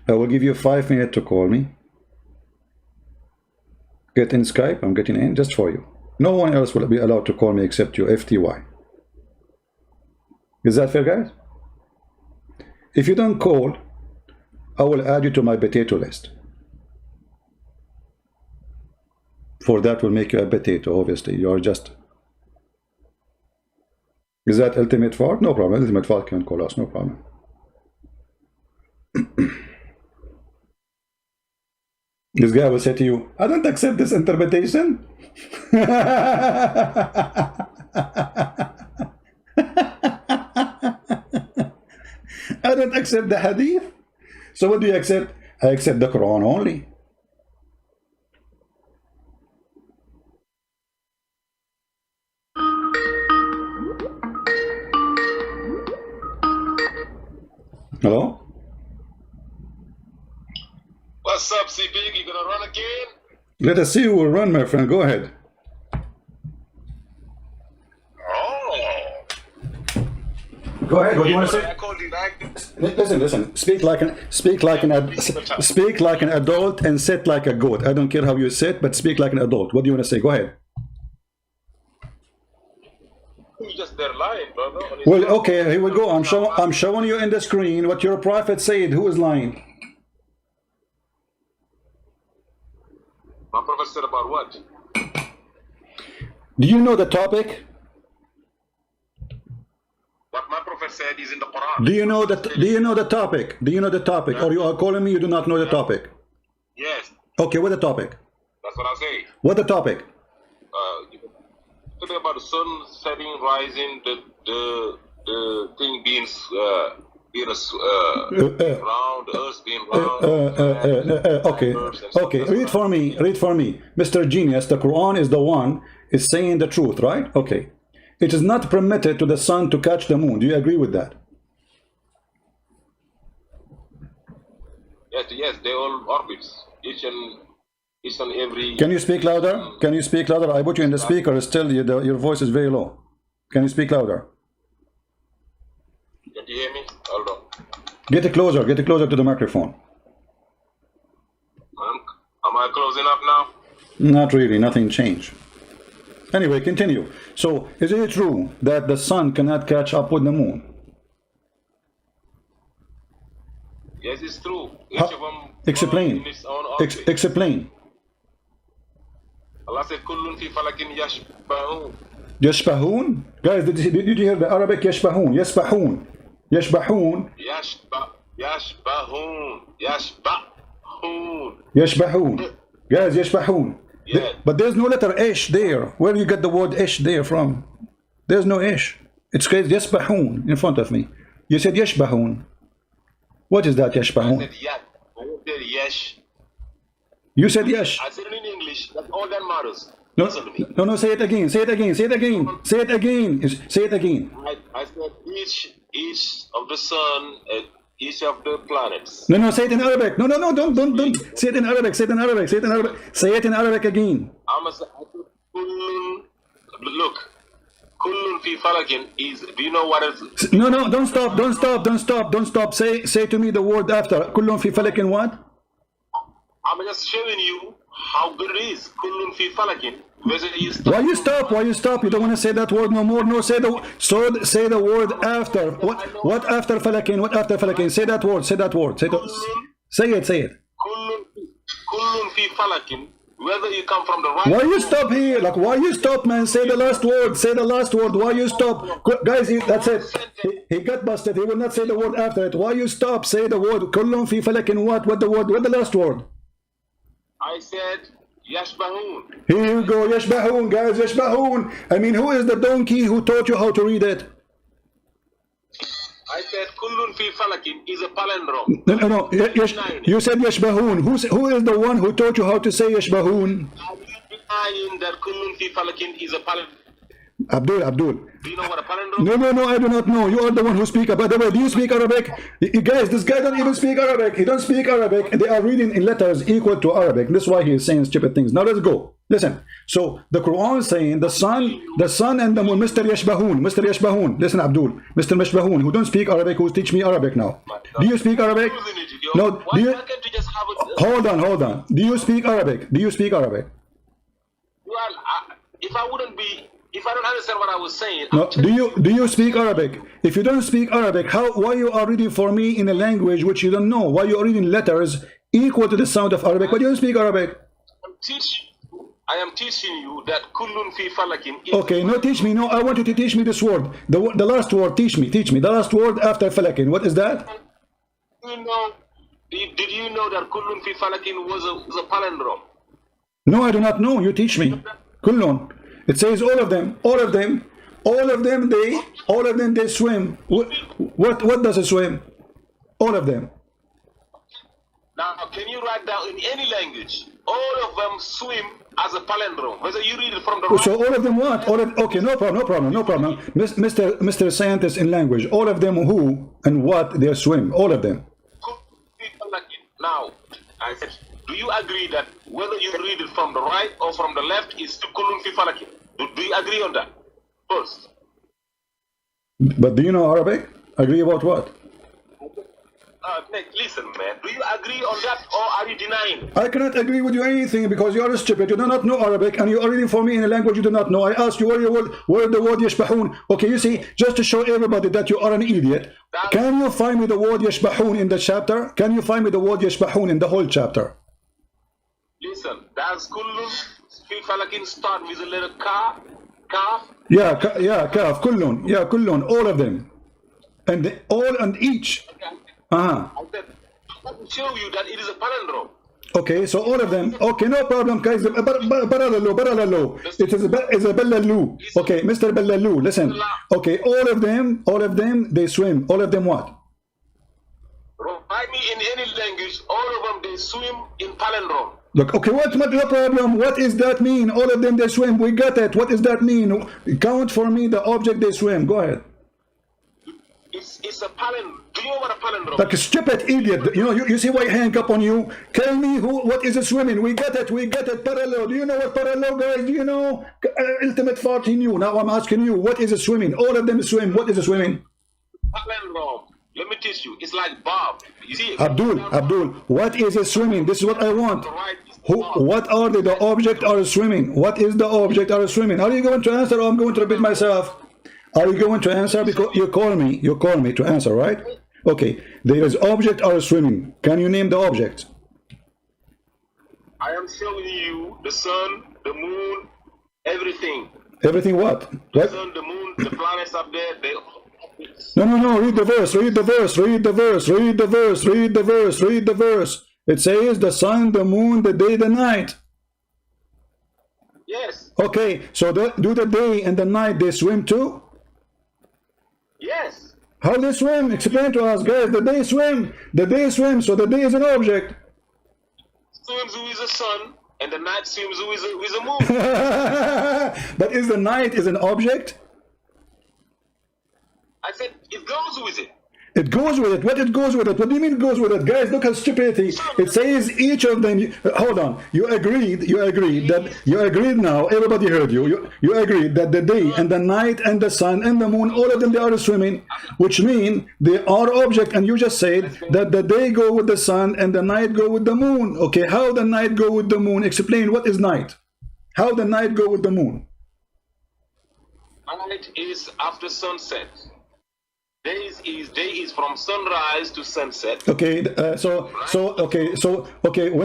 I will give you 5 minutes to call me. Get in Skype, I'm getting in just for you. No one else will be allowed to call me except you, FTY. Is that fair, guys? If you don't call, I will add you to my potato list. For that will make you a potato, obviously. You are just... Is that Ultimate Fart? No problem. Ultimate Fart can call us, no problem. This guy will say to you, I don't accept this interpretation. I don't accept the hadith. So what do you accept? I accept the Quran only. Hello? What's up, C Big? You gonna run again? Let us see who will run, my friend. Go ahead. Oh. Go ahead. What do you want to say? I called you back. Listen. Speak like an adult and sit like a goat. I don't care how you sit, but speak like an adult. What do you want to say? Go ahead. You just there lying, brother. Well, okay, here we go. I'm showing you in the screen what your prophet said. Who is lying? My prophet said about what? Do you know the topic? Prophet said is in the Quran. Do you know that? Do you know the topic? Do you know the topic? Or you are calling me you do not know the topic? Yes, Okay, what the topic? that's what I say. What the topic? Talking about the sun setting, rising, the thing being round, the earth being round. Okay, okay. Read for me. Read for me, Mr. Genius. The Quran is the one is saying the truth, right? Okay. It is not permitted to the sun to catch the moon. Do you agree with that? Yes, they all orbits. Each and every. Can you speak louder? Can you speak louder? I put you in the speaker. Still, your voice is very low. Can you speak louder? Can you hear me? Hold on. Get it closer. Get it closer to the microphone. Am I close enough now? Not really. Nothing changed. Anyway, continue. So, is it true that the sun cannot catch up with the moon? Yes, it's true. Each of them Explain. in its own orbit. Explain. Allah said, "Kullun fi falakin yashbahun." يشبهون? Guys, did you hear the Arabic? يشبهون. يسبحون. يشبحون. Yashbahun. Yashbahun. يشبهون. Guys, يشبهون. Yeah. But there's no letter ish there. Where do you get the word ish there from? There's no ish. It's called يسبحون in front of me. You said يشبهون. What is that I يشبهون? said yes. I said yes. You said yes. I said it in English. That's all that matters. No, Listen to me. no, say it again. Say it again. Say it again. Say it again. Say it again. I said each of the sun, each of the planets. No, say it in Arabic. No, don't. Say it in Arabic. Say it in Arabic. Say it in Arabic. Say it in Arabic again. I said kullun. Look, kullun fi falakin is. Do you know what is? No, don't stop. Say to me the word after. كلهم في فلك what? I'm just showing you how good it is. Kullun fi falakin. Whether you stop. Why you stop? Why you stop? You don't want to say that word no more. No, say the word after. What after falakin? What after falakin? Say that word. Say that word. Say it. Kullun fi falakin. Whether you come from the right. Why you stop here? Like why you stop, man? Say the last word. Say the last word. Why you stop? Guys, that's it. He got busted. He will not say the word after it. Why you stop? Say the word. Kullun fi falakin what? What the word? What the last word? I said yashbahun. Here you go, yashbahun, guys, yashbahun. I mean, who is the donkey who taught you how to read it? I said kullun fi falakin is a palindrome. No. You said yashbahun. Who is the one who taught you how to say yashbahun? Are you denying that kullun fi falakin is a palindrome? Abdul. Do you know what a palindrome? No, I do not know. You are the one who speak. By the way, do you speak Arabic? Guys, this guy don't even speak Arabic. He don't speak Arabic. They are reading in letters equal to Arabic. That's why he is saying stupid things. Now let's go. Listen. So the Quran is saying the sun and the moon. Mr. Yashbahun. Listen, Abdul. Mr. Yashbahun, who don't speak Arabic, who teach me Arabic now. Do you speak Arabic? No. Do you? Why can't you just have it? Hold on. Do you speak Arabic? Well, if I don't understand what I was saying, No, do you speak Arabic? If you don't speak Arabic, why you are reading for me in a language which you don't know? Why you are reading letters equal to the sound of Arabic? Why do you speak Arabic? I am teaching you that kullun fi falakin is. Okay, no, teach me. No, I want you to teach me this word. The last word. Teach me. The last word after falakin. What is that? Did you know that kullun fi falakin was a palindrome? No, I do not know. You teach me. Kullun. It says all of them. They swim. What does it swim? All of them. Now, can you write down in any language? All of them swim as a palindrome. Whether you read it from the right. So all of them what? Okay, no problem. Mr. Scientist in language. All of them who and what they swim. All of them. Now, I said, do you agree that whether you read it from the right or from the left is to kullun fi falakin? Do you agree on that? First. But do you know Arabic? Agree about what? Nick, listen, man. Do you agree on that or are you denying? I cannot agree with you anything because you are stupid. You do not know Arabic and you are reading for me in a language you do not know. I asked you where the word yashbahun. Okay, you see, just to show everybody that you are an idiot. Can you find me the word yashbahun in the chapter? Can you find me the word yashbahun in the whole chapter? Listen, does kullun fi falakin start with a letter kaf? Yeah, kaf, kullun. Yeah, kullun, all of them. and all and each. Uh-huh. I said, I can show you that it is a palindrome. Okay, so all of them. Okay, no problem, guys. Baralalo. It is a Bellalu. Okay, Mr. Bellalu, listen. Okay, all of them, they swim. All of them what? Write me in any language, all of them, they swim in palindrome. Look, okay, what no problem. What does that mean? All of them, they swim. We got it. What does that mean? Count for me the object they swim. Go ahead. It's a palindrome. Do you know what a palindrome Like a stupid idiot. You know, you see why I hang up on you? Tell me what is a swimming? We got it. Parallel. Do you know what parallel, guys? Do you know? Ultimate 14 you. Now I'm asking you, what is a swimming? All of them swim. What is a swimming? Palindrome. Let me teach you. It's like Bob. You see? Abdul, what is a swimming? This is what I want. What are the object are swimming? What is the object are swimming? Are you going to answer or I'm going to repeat myself? Are you going to answer? Because you call me to answer, right? Okay, there is object are swimming. Can you name the object? I am showing you the sun, the moon, everything. Everything what? The sun, the moon, the planets up there, they... No, read the verse. It says the sun, the moon, the day, the night. Yes. Okay, so do the day and the night they swim too? Yes. How they swim? Explain to us, guys. The day swim, so the day is an object. Swims who is the sun, and the night swims who is the moon. But is the night is an object? I said, it goes with it. It goes with it. What it goes with it? What do you mean it goes with it? Guys, look at stupidity. It says each of them. Hold on. You agreed now. Everybody heard you. You agreed that the day and the night and the sun and the moon, all of them, they are swimming, which mean they are object. And you just said that the day go with the sun and the night go with the moon. Okay, how the night go with the moon? Explain what is night. How the night go with the moon? Night is after sunset. Day is from sunrise to sunset. Okay, when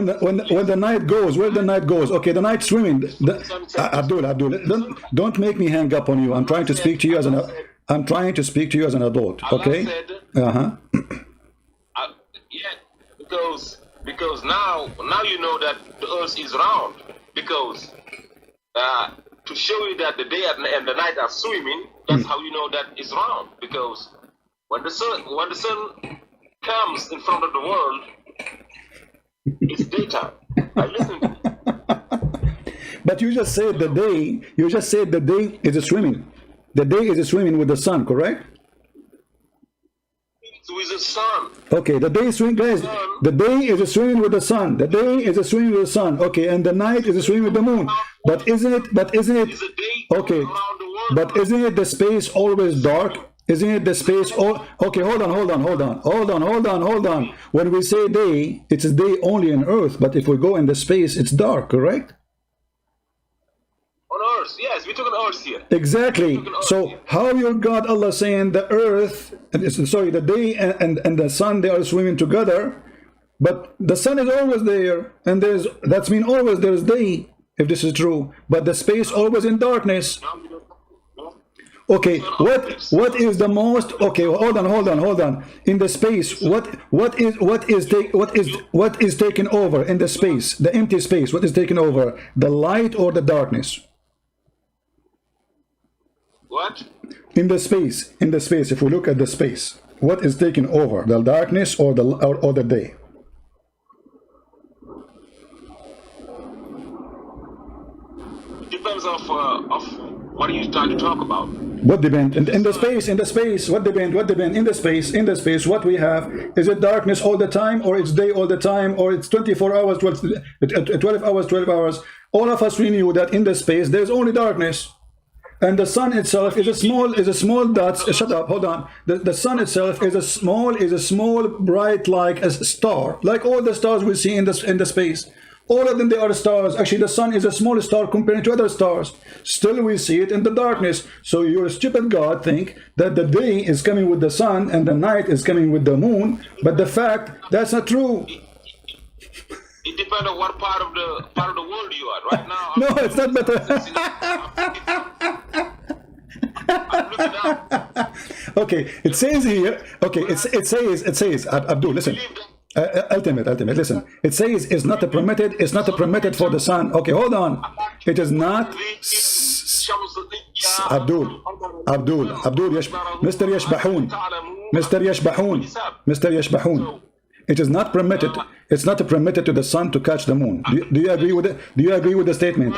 the night goes, where the night goes? Okay, the night swimming. Abdul, don't make me hang up on you. I'm trying to speak to you as an adult. Okay. Yeah, because now you know that the earth is round. Because to show you that the day and the night are swimming, that's how you know that it's round. Because when the sun comes in front of the world, it's daytime. I listen to it. But you just said the day. You just said the day is a swimming. The day is a swimming with the sun, correct? With the sun. Okay, the day swim, guys. The day is a swimming with the sun. The day is a swimming with the sun. Okay, and the night is a swimming with the moon. But isn't it? Okay. But isn't it the space always dark? Isn't it the space? Okay, hold on. When we say day, it's a day only on Earth. But if we go in the space, it's dark, correct? On Earth, yes, we're talking Earth here. Exactly. So how your God Allah saying the Earth, the day and the sun, they are swimming together, but the sun is always there, and that's mean always there's day, if this is true. But the space always in darkness. Okay, what is the most? Okay, hold on. In the space, what is taken over in the space, the empty space? What is taken over, the light or the darkness? What? In the space. If we look at the space, what is taken over, the darkness or the day? Depends of what are you trying to talk about? What depend? In the space, what depend? In the space, what we have, is it darkness all the time, or it's day all the time, or it's 24 hours, 12 hours? All of us, we knew that in the space, there's only darkness. And the sun itself is a small dot. Shut up, hold on. The sun itself is a small bright like a star, like all the stars we see in the space. All of them, they are stars. Actually, the sun is a small star compared to other stars. Still, we see it in the darkness. So your stupid God think that the day is coming with the sun and the night is coming with the moon. But the fact, that's not true. It depends on what part of the world you are right now. No, it's not better. Okay, it says here. Okay, it says Abdul, listen. Ultimate, listen. It says it's not permitted. It's not permitted for the sun. Okay, hold on. It is not. Abdul, Mr. Yashbahun. It is not permitted. It's not permitted to the sun to catch the moon. Do you agree with it? Do you agree with the statement?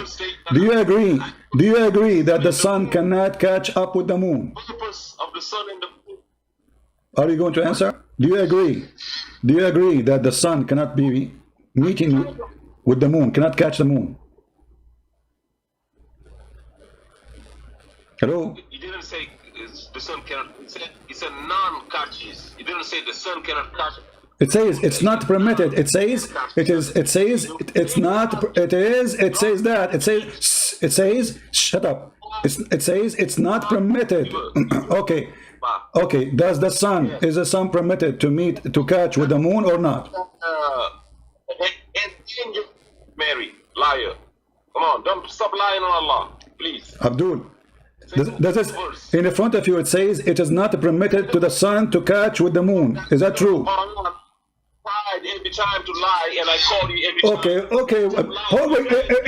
Do you agree? Do you agree that the sun cannot catch up with the moon? Purpose of the sun and the moon. Are you going to answer? Do you agree? Do you agree that the sun cannot be meeting with the moon, cannot catch the moon? Hello? You didn't say the sun cannot. It's a non-catches. You didn't say the sun cannot catch. It says it's not permitted. It says it is. It says it's not. It is. It says that. It says. It says. Shut up. It says it's not permitted. Okay. Okay. Does the sun? Is the sun permitted to meet to catch with the moon or not? Mary, liar. Come on, don't stop lying on Allah, please. Abdul. Does it, in the front of you it says it is not permitted to the sun to catch with the moon. Is that true? Every time to lie, and I call you every time. Okay.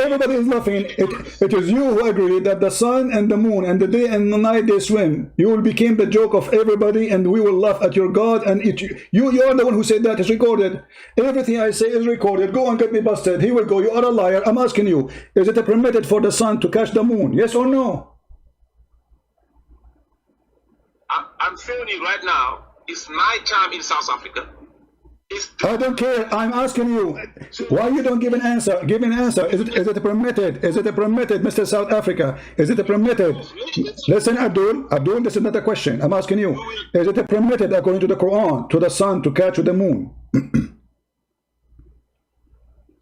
Everybody is laughing. It is you who agree that the sun and the moon and the day and the night they swim. You will become the joke of everybody, and we will laugh at your God. And you are the one who said that. It's recorded. Everything I say is recorded. Go and get me busted. He will go. You are a liar. I'm asking you: is it permitted for the sun to catch the moon? Yes or no? I'm showing you right now. It's night time in South Africa. I don't care. I'm asking you. Why you don't give an answer? Give an answer. Is it permitted? Is it permitted, Mr. South Africa? Is it permitted? Listen, Abdul. Abdul, this is not a question. I'm asking you. Is it permitted according to the Quran to the sun to catch with the moon?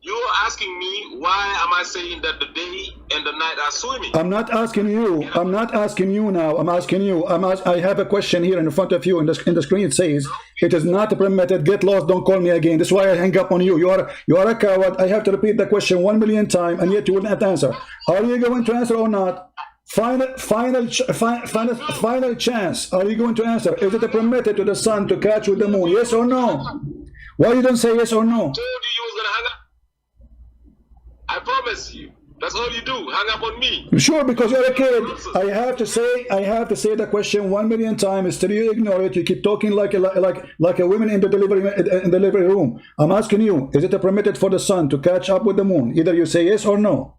You're asking me why am I saying that the day and the night are swimming? I'm not asking you. I'm not asking you now. I'm asking you. I have a question here in front of you. In the screen it says it is not permitted. Get lost. Don't call me again. This is why I hang up on you. You are a coward. I have to repeat the question 1 million times, and yet you will not answer. Are you going to answer or not? Final chance. Are you going to answer? Is it permitted to the sun to catch with the moon? Yes or no? Why you don't say yes or no? I told you was gonna hang up. I promise you. That's all you do. Hang up on me. Sure, because you're a kid. I have to say the question 1 million times. Still you ignore it. You keep talking like a woman in the delivery room. I'm asking you: is it permitted for the sun to catch up with the moon? Either you say yes or no.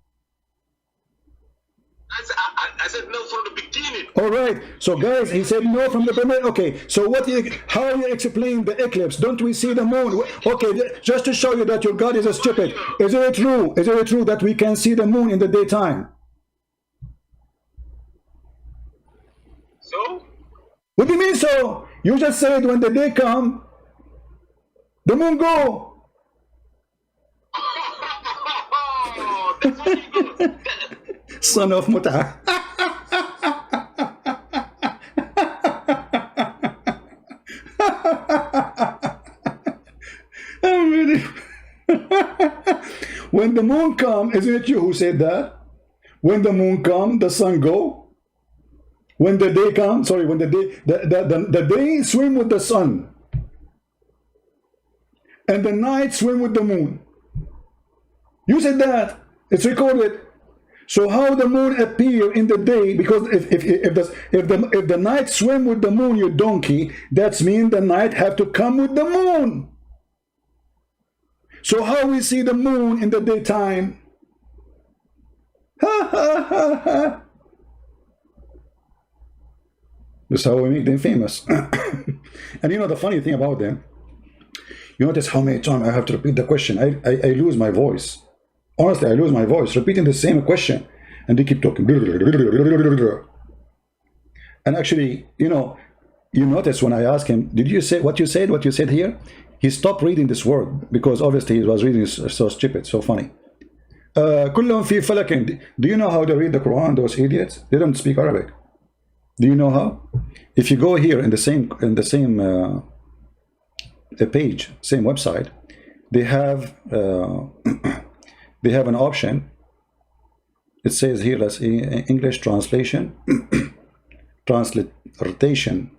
I said no from the beginning. All right. So guys, he said no from the beginning. Okay. So how you explain the eclipse? Don't we see the moon? Okay. Just to show you that your God is a stupid. Is it true? Is it true that we can see the moon in the daytime? So? What do you mean so? You just said when the day come, the moon go. That's what you do. Son of Muta. When the moon come, isn't it you who said that? When the moon come, the sun go. When the day comes, sorry, when the day swim with the sun, and the night swim with the moon. You said that. It's recorded. So how the moon appear in the day? Because if the night swim with the moon, you donkey, that's mean the night have to come with the moon. So how we see the moon in the daytime? Ha ha ha ha. This is how we make them famous. And you know the funny thing about them, you notice how many times I have to repeat the question. I lose my voice. Honestly, I lose my voice repeating the same question, and they keep talking. And actually, you notice when I ask him, did you say what you said here? He stopped reading this word because obviously he was reading so stupid, so funny. كلهم في فلك. Do you know how to read the Quran? Those idiots, they don't speak Arabic. Do you know how? If you go here in the same page, same website, they have they have an option. It says here, let's see, English translation, transliteration.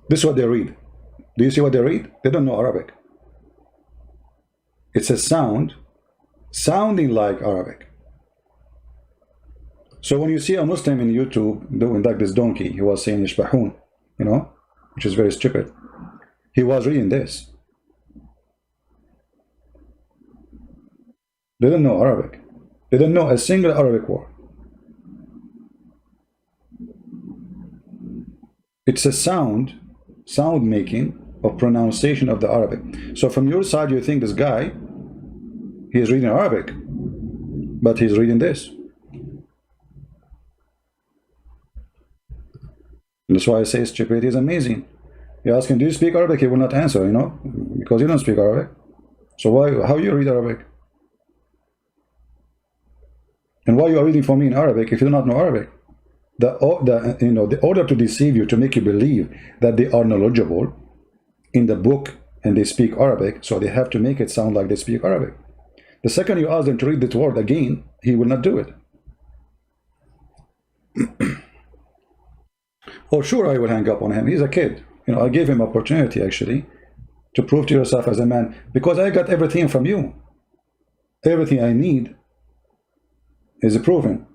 This is what they read. Do you see what they read? They don't know Arabic. It's a sound sounding like Arabic. So when you see a Muslim in YouTube doing like this donkey, he was saying Ishbahun, you know, which is very stupid. He was reading this. They don't know Arabic. They don't know a single Arabic word. It's a sound making of pronunciation of the Arabic. So from your side, you think this guy, he is reading Arabic, but he's reading this. That's why I say stupidity is amazing. You ask him, do you speak Arabic? He will not answer, you know, because you don't speak Arabic. So how you read Arabic? And why you are reading for me in Arabic if you do not know Arabic? The order to deceive you, to make you believe that they are knowledgeable in the book and they speak Arabic, so they have to make it sound like they speak Arabic. The second you ask them to read that word again, he will not do it. Oh, sure, I will hang up on him. He's a kid. You know, I gave him opportunity actually to prove to yourself as a man, because I got everything from you. Everything I need is proven.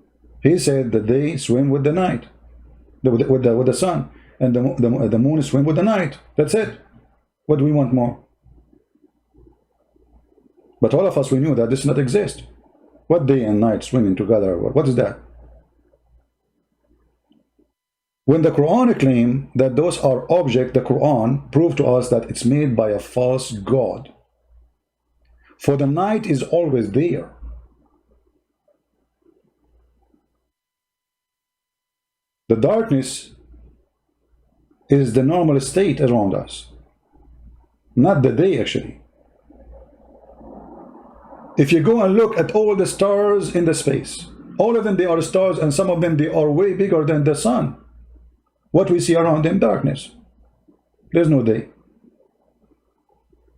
He said that they swim with the night, with the sun, and the moon swim with the night. That's it. What do we want more? But all of us, we knew that this does not exist. What day and night swimming together? What is that? When the Quran claims that those are objects, the Quran proved to us that it's made by a false god. For the night is always there. The darkness is the normal state around us, not the day actually. If you go and look at all the stars in the space, all of them, they are stars, and some of them, they are way bigger than the sun. What we see around them, darkness. There's no day.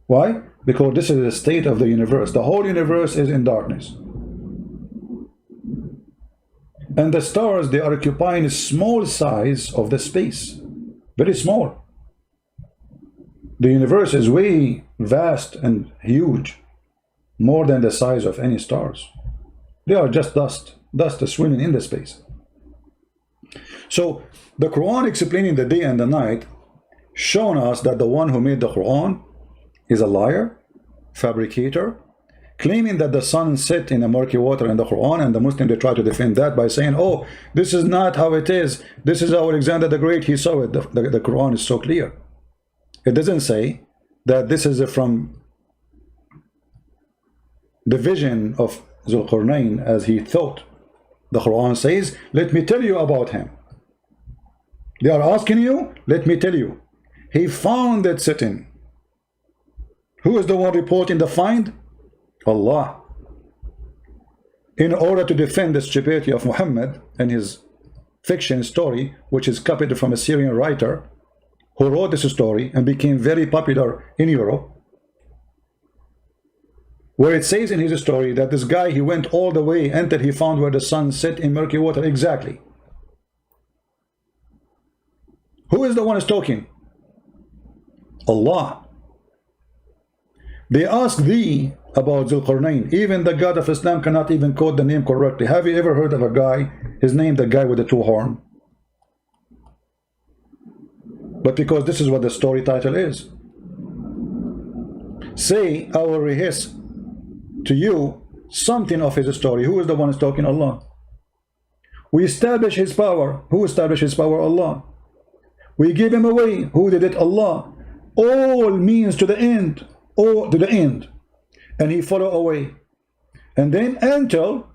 Why? Because this is the state of the universe. The whole universe is in darkness. And the stars, they are occupying a small size of the space. Very small. The universe is way vast and huge. More than the size of any stars. They are just dust. Dust is swimming in the space. So the Quran explaining the day and the night, showing us that the one who made the Quran is a liar, fabricator, claiming that the sun set in a murky water in the Quran, and the Muslims, they try to defend that by saying, oh, this is not how it is. This is how Alexander the Great, he saw it. The Quran is so clear. It doesn't say that this is from the vision of Zulqarnain as he thought. The Quran says, let me tell you about him. They are asking you, let me tell you. He found that sitting. Who is the one reporting the find? Allah. In order to defend the stupidity of Muhammad and his fiction story, which is copied from a Syrian writer who wrote this story and became very popular in Europe, where it says in his story that this guy, he went all the way until he found where the sun set in murky water. Exactly. Who is the one who's talking? Allah. They ask thee about Zulqarnain. Even the God of Islam cannot even quote the name correctly. Have you ever heard of a guy, his name, the guy with the two horns? But because this is what the story title is. Say, I will rehearse to you something of his story. Who is the one who's talking? Allah. We establish his power. Who established his power? Allah. We give him away. Who did it? Allah. All means to the end. All to the end. And he follow away. And then until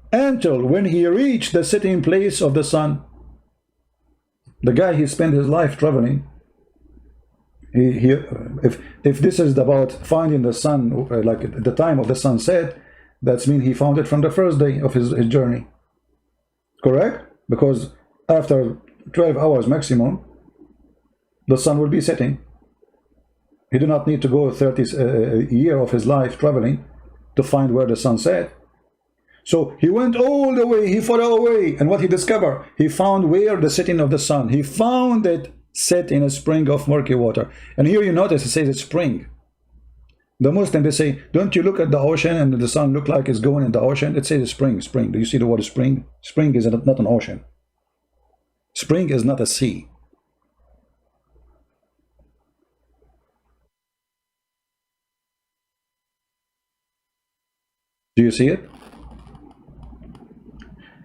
when he reached the sitting place of the sun. The guy, he spent his life traveling. If this is about finding the sun, like at the time of the sunset, that's mean he found it from the first day of his journey. Correct? Because after 12 hours maximum, the sun will be setting. He did not need to go 30 year of his life traveling to find where the sun set. So he went all the way, he followed away, and what he discovered? He found where the setting of the sun. He found it set in a spring of murky water. And here you notice it says it's spring. The Muslim, they say, don't you look at the ocean and the sun look like it's going in the ocean? It says spring, spring. Do you see the word spring? Spring is not an ocean. Spring is not a sea. Do you see it?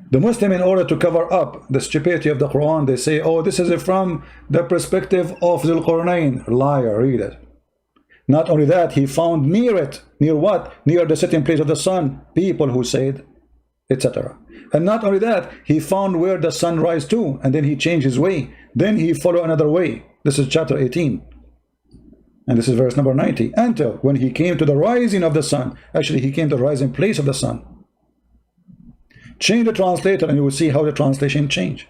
The Muslim, in order to cover up the stupidity of the Quran, they say, oh, this is from the perspective of Dhul Qarnayn. Liar, read it. Not only that, he found near it, near what? Near the sitting place of the sun, people who said, etc. And not only that, he found where the sun rise to, and then he changed his way. Then he followed another way. This is chapter 18. And this is verse number 90. Until when he came to the rising of the sun, actually he came to the rising place of the sun. Change the translator and you will see how the translation changed.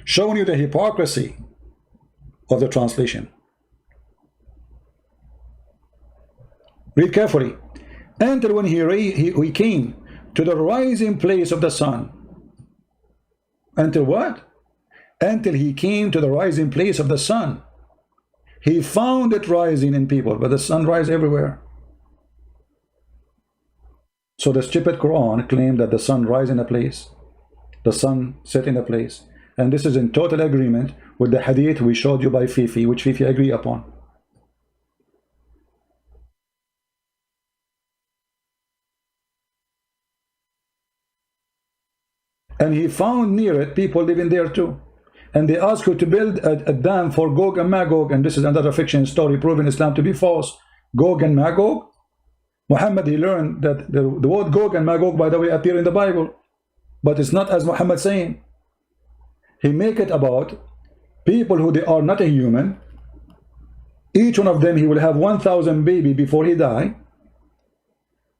Showing you the hypocrisy of the translation. Read carefully. Until when he came to the rising place of the sun. Until what? Until he came to the rising place of the sun. He found it rising in people, but the sun rises everywhere. So the stupid Quran claimed that the sun rises in a place, the sun set in a place, and this is in total agreement with the hadith we showed you by Fifi, which Fifi agreed upon. And he found near it people living there too. And they asked you to build a dam for Gog and Magog, and this is another fiction story proving Islam to be false. Gog and Magog. Muhammad, he learned that the word Gog and Magog, by the way, appear in the Bible, but it's not as Muhammad saying. He make it about people who they are not a human. Each one of them, he will have 1,000 baby before he die,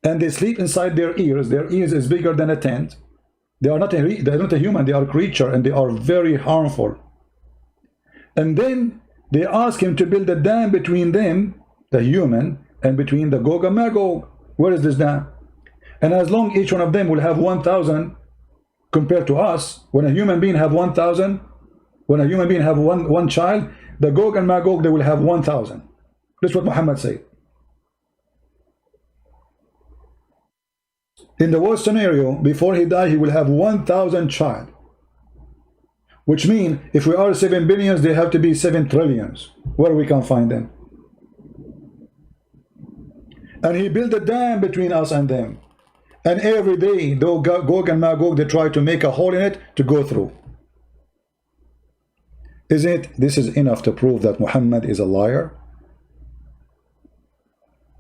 and they sleep inside their ears. Their ears is bigger than a tent. They're not a human, they are a creature, and they are very harmful. And then they ask him to build a dam between them, the human, and between the Gog and Magog. Where is this dam? And as long each one of them will have 1,000 compared to us, when a human being have 1,000, when a human being have one child, the Gog and Magog, they will have 1,000. That's what Muhammad said. In the worst scenario, before he died, he will have 1,000 child. Which means, if we are 7 billions, they have to be 7 trillions. Where we can find them? And he built a dam between us and them. And every day, though Gog and Magog, they try to make a hole in it to go through. Isn't it? This is enough to prove that Muhammad is a liar?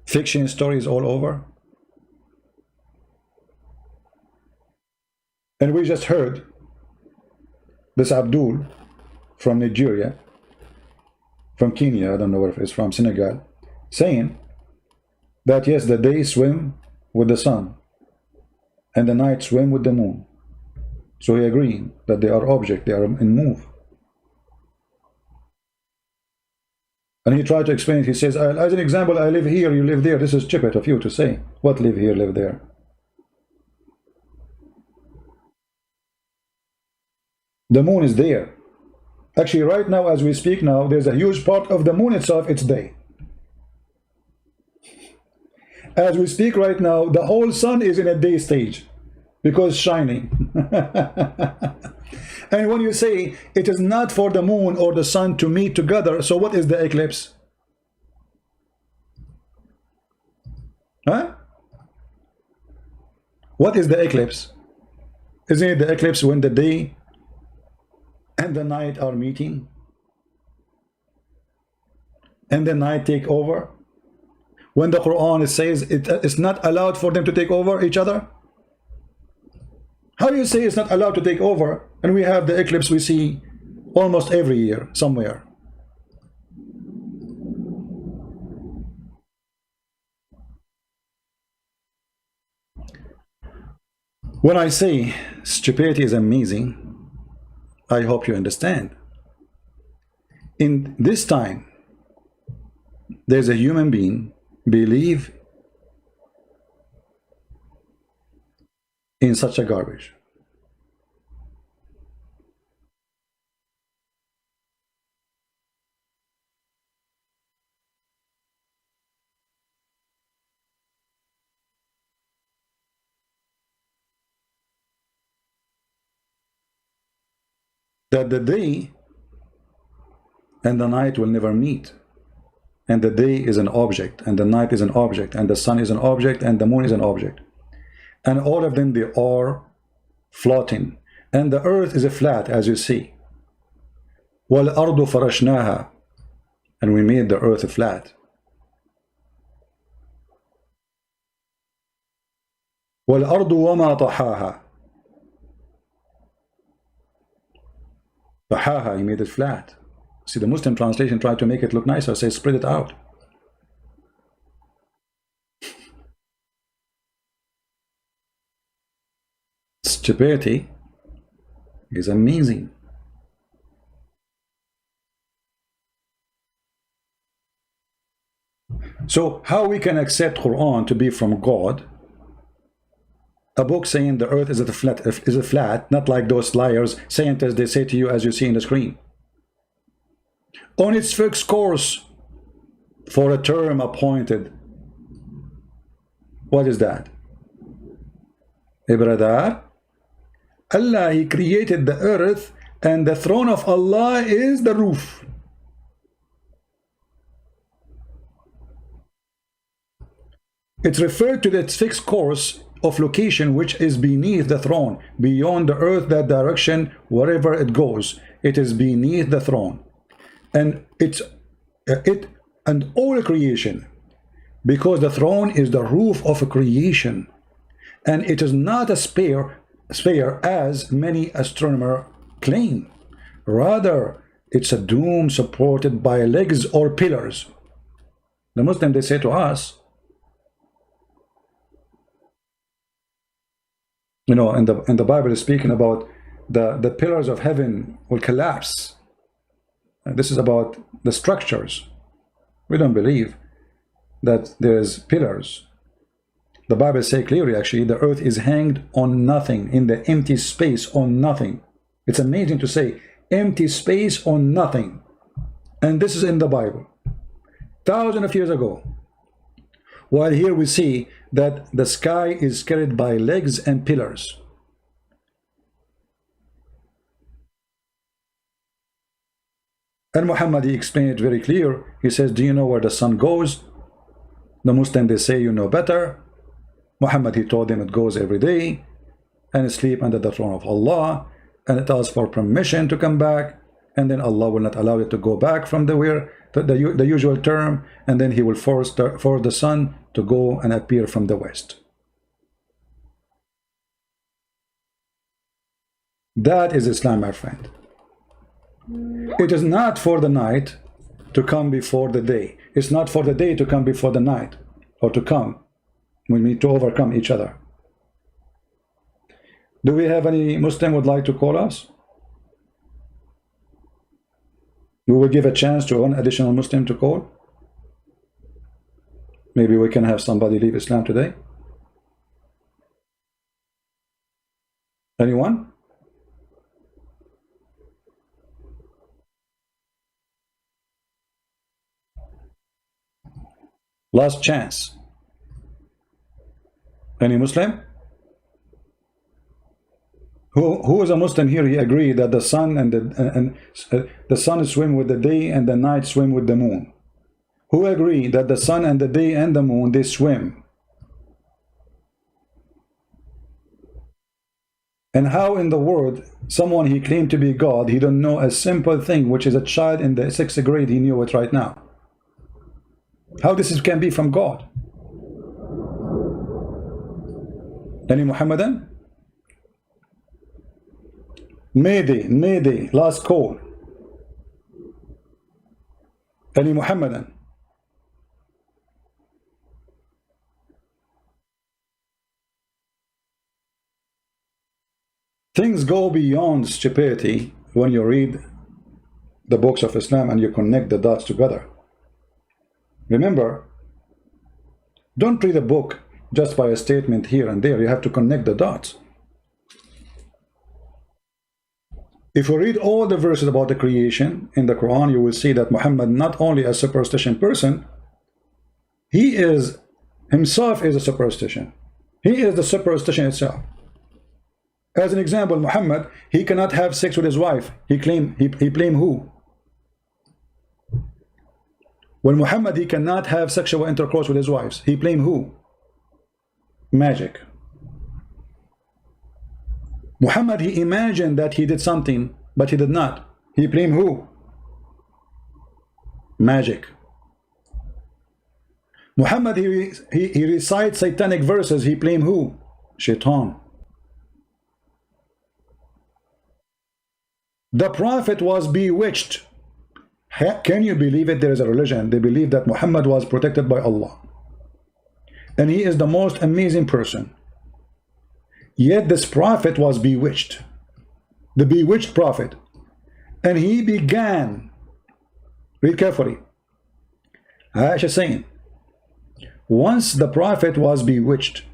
Fiction stories all over. And we just heard this Abdul from Nigeria, from Kenya, I don't know where it's from, Senegal, saying that yes, the day swim with the sun and the night swim with the moon. So he agreeing that they are object, they are in move. And he tried to explain it. He says, as an example, I live here, you live there. This is stupid of you to say. What live here, live there? The moon is there. Actually, right now, as we speak now, there's a huge part of the moon itself, it's day. As we speak right now, the whole sun is in a day stage because shining. And when you say it is not for the moon or the sun to meet together, so what is the eclipse? Huh? What is the eclipse? Isn't it the eclipse when the day and the night are meeting, and the night take over? When the Quran says it's not allowed for them to take over each other? How do you say it's not allowed to take over, and we have the eclipse we see almost every year somewhere? When I say stupidity is amazing, I hope you understand. In this time, there's a human being believe in such a garbage. that the day and the night will never meet. And the day is an object, and the night is an object, and the sun is an object, and the moon is an object. And all of them, they are floating. And the earth is a flat, as you see. وَالْأَرْضُ فَرَشْنَاهَا. And we made the earth flat. وَالْأَرْضُ وَمَا طَحَاهَا. طَحَاهَا, he made it flat. See, the Muslim translation tried to make it look nicer, say spread it out. Stupidity is amazing. So how we can accept Quran to be from God? A book saying the earth is a flat, not like those liars, scientists, they say to you as you see in the screen. On its fixed course for a term appointed. What is that? Hey brother, Allah, he created the earth and the throne of Allah is the roof. It's referred to its fixed course of location which is beneath the throne, beyond the earth, that direction, wherever it goes, it is beneath the throne. And it and all creation, because the throne is the roof of creation, and it is not a sphere as many astronomers claim. Rather, it's a dome supported by legs or pillars. The Muslim, they say to us, you know, and the Bible is speaking about the pillars of heaven will collapse. This is about the structures. We don't believe that there's pillars. The Bible says clearly, actually, the earth is hanged on nothing, in the empty space on nothing. It's amazing to say empty space on nothing. And this is in the Bible, thousands of years ago. While here we see that the sky is carried by legs and pillars. And Muhammad, he explained it very clear. He says, do you know where the sun goes? The Muslim, they say, you know better. Muhammad, he told them it goes every day and sleep under the throne of Allah, and it asks for permission to come back, and then Allah will not allow it to go back from the usual term, and then he will force the sun to go and appear from the west. That is Islam, my friend. It is not for the night to come before the day. It's not for the day to come before the night, or to come. We need to overcome each other. Do we have any Muslim would like to call us? We will give a chance to one additional Muslim to call. Maybe we can have somebody leave Islam today. Anyone? Last chance. Any Muslim? Who is a Muslim here? He agreed that the sun and the sun swim with the day and the night swim with the moon. Who agree that the sun and the day and the moon, they swim? And how in the world someone he claimed to be God, he don't know a simple thing, which is a child in the 6th grade, he knew it right now. How this can be from God? Any Muhammadan? Mayday, last call. Any Muhammadan? Things go beyond stupidity when you read the books of Islam and you connect the dots together. Remember, don't read a book just by a statement here and there. You have to connect the dots. If you read all the verses about the creation in the Quran, you will see that Muhammad not only a superstition person, he is himself is a superstition. He is the superstition itself. As an example, Muhammad, he cannot have sex with his wife. He blame who? When Muhammad, he cannot have sexual intercourse with his wives, he blame who? Magic. Muhammad, he imagined that he did something, but he did not. He blame who? Magic. Muhammad, he recites satanic verses, he blame who? Shaitan. The Prophet was bewitched. Can you believe it? There is a religion, they believe that Muhammad was protected by Allah, and he is the most amazing person. Yet this Prophet was bewitched, the bewitched Prophet, and he began, read carefully, Aisha saying, once the Prophet was bewitched,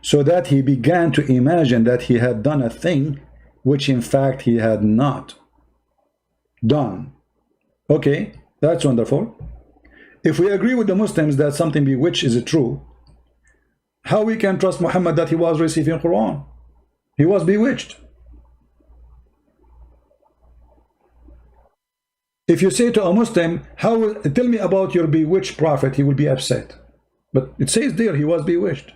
so that he began to imagine that he had done a thing which in fact he had not done. Okay, that's wonderful. If we agree with the Muslims that something bewitched is true, how we can trust Muhammad that he was receiving Quran? He was bewitched. If you say to a Muslim, tell me about your bewitched prophet, he will be upset. But it says there he was bewitched.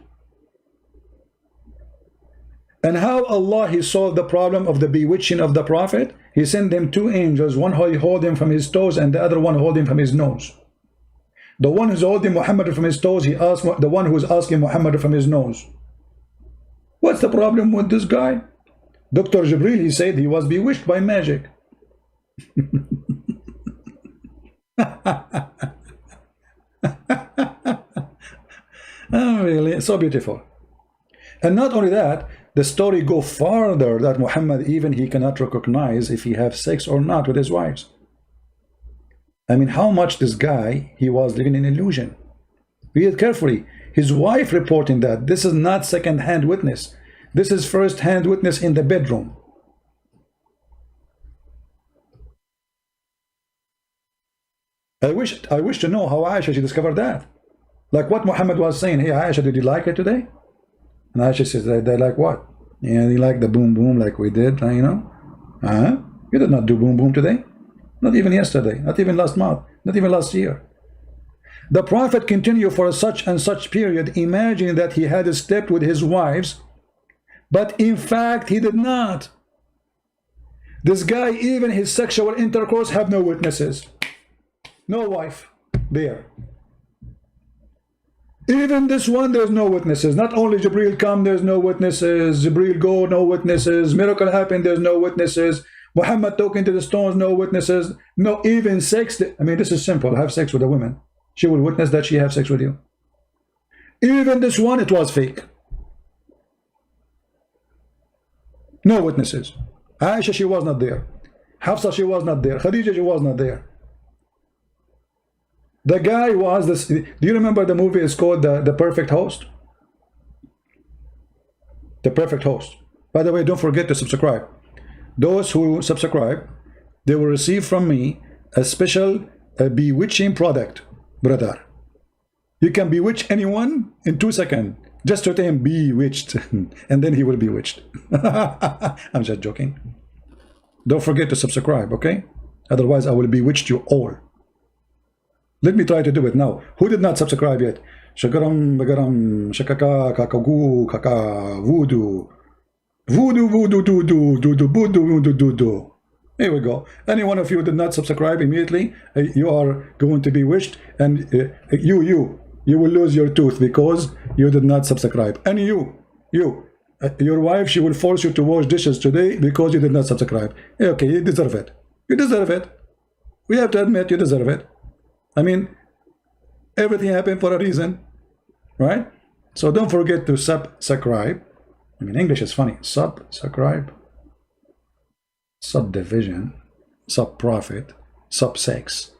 And how Allah, he solved the problem of the bewitching of the Prophet? He sent them two angels, one hold him from his toes and the other one hold him from his nose. The one who's holding Muhammad from his toes, he asked the one who's asking Muhammad from his nose. What's the problem with this guy? Dr. Jibril, he said he was bewitched by magic. Oh, really? So beautiful. And not only that, the story go farther that Muhammad, even he cannot recognize if he have sex or not with his wives. I mean, how much this guy, he was living in illusion. Read it carefully. His wife reporting that this is not second-hand witness. This is first-hand witness in the bedroom. I wish to know how Aisha, she discovered that. Like what Muhammad was saying, hey Aisha, did you like it today? And Aisha says, they like what? Yeah, they like the boom boom like we did, you know? You did not do boom boom today. Not even yesterday, not even last month, not even last year. The Prophet continued for such and such period, imagining that he had slept with his wives, but in fact he did not. This guy, even his sexual intercourse, have no witnesses. No wife there. Even this one, there's no witnesses. Not only Jibril come, there's no witnesses. Jibril go, no witnesses. Miracle happen, there's no witnesses. Muhammad talking to the stones, no witnesses. No, even sex. I mean, this is simple. Have sex with a woman. She will witness that she have sex with you. Even this one, it was fake. No witnesses. Aisha, she was not there. Hafsa, she was not there. Khadija, she was not there. The guy was this. Do you remember the movie? It's called the Perfect Host. The Perfect Host. By the way, don't forget to subscribe. Those who subscribe, they will receive from me a special bewitching product, brother. You can bewitch anyone in 2 seconds. Just to him, bewitched, and then he will be bewitched. I'm just joking. Don't forget to subscribe, okay? Otherwise, I will bewitch you all. Let me try to do it now. Who did not subscribe yet? Shagaram, bagaram, shakaka, kakagu, kaka, voodoo. Voodoo, voodoo, doo, doo, doo, doo, voodoo, doo, doo, doo. Here we go. Any one of you did not subscribe immediately, you are going to be wished, and you will lose your tooth because you did not subscribe. And your wife, she will force you to wash dishes today because you did not subscribe. Okay, you deserve it. You deserve it. We have to admit you deserve it. I mean, everything happened for a reason, right? So don't forget to subscribe. I mean, English is funny. Subscribe, subdivision, sub-profit, sub-sex,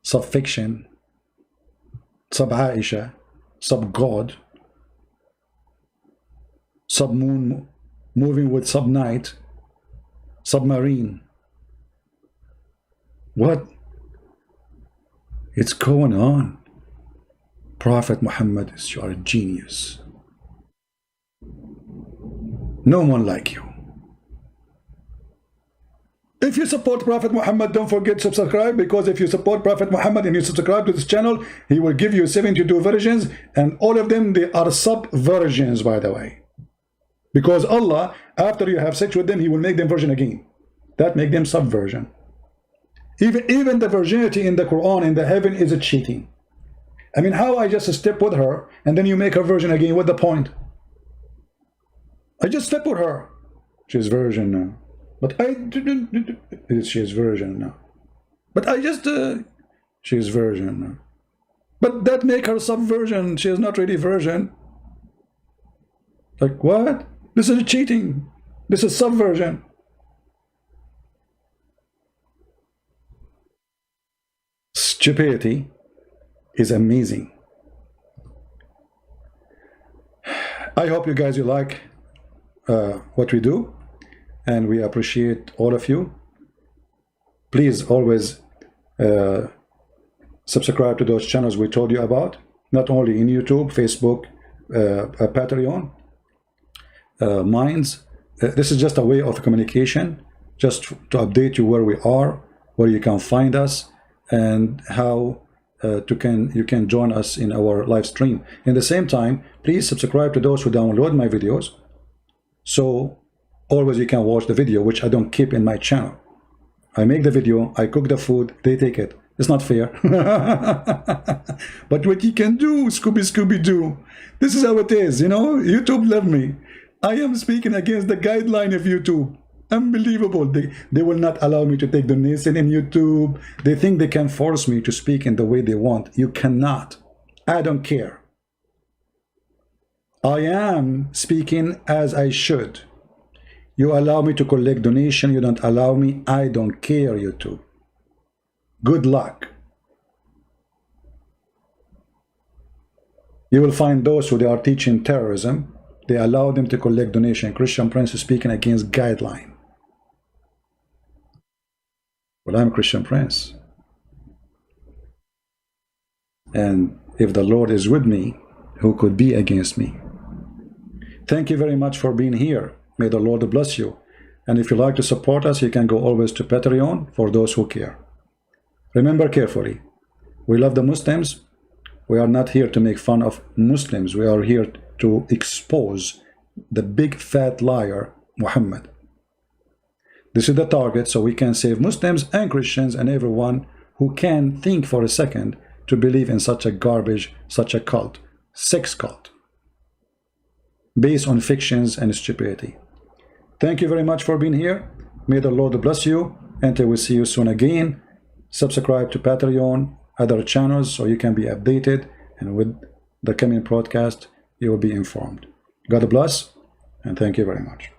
sub-fiction, sub-Aisha, sub-God, sub-moon moving with sub-night, submarine. What? It's going on. Prophet Muhammad is your genius. No one like you. If you support Prophet Muhammad, don't forget to subscribe, because if you support Prophet Muhammad and you subscribe to this channel, he will give you 72 versions, and all of them, they are sub-versions, by the way. Because Allah, after you have sex with them, he will make them virgin again. That make them sub-version. Even the virginity in the Quran, in the heaven, is a cheating. I mean, how I just step with her, and then you make her virgin again? What's the point? I just slept with her. She's virgin now. But I didn't. She's virgin now. But I just. She's virgin now. But that make her sub-virgin. She is not really virgin. Like what? This is cheating. This is subversion. Stupidity is amazing. I hope you guys like what we do, and we appreciate all of you. Please always subscribe to those channels we told you about, not only in YouTube, Facebook, Patreon, Minds. This is just a way of communication, just to update you where we are, where you can find us, and how you can join us in our live stream. In the same time, please subscribe to those who download my videos, so always you can watch the video, which I don't keep in my channel. I make the video, I cook the food, they take it. It's not fair. But what you can do, Scooby-Doo, this is how it is, you know. YouTube love me. I am speaking against the guideline of YouTube. Unbelievable. They will not allow me to take donation in YouTube. They think they can force me to speak in the way they want. You cannot. I don't care. I am speaking as I should. You allow me to collect donation, you don't allow me. I don't care, YouTube. Good luck. You will find those who they are teaching terrorism. They allow them to collect donation. Christian Prince is speaking against guideline. Well, I'm Christian Prince. And if the Lord is with me, who could be against me? Thank you very much for being here. May the Lord bless you. And if you like to support us, you can go always to Patreon for those who care. Remember carefully, we love the Muslims. We are not here to make fun of Muslims. We are here to expose the big fat liar, Muhammad. This is the target, so we can save Muslims and Christians and everyone who can think for a second to believe in such a garbage, such a cult, sex cult, based on fictions and stupidity. Thank you very much for being here. May the Lord bless you. Until we see you soon again. Subscribe to Patreon, other channels, so you can be updated, and with the coming broadcast you will be informed. God bless, and thank you very much.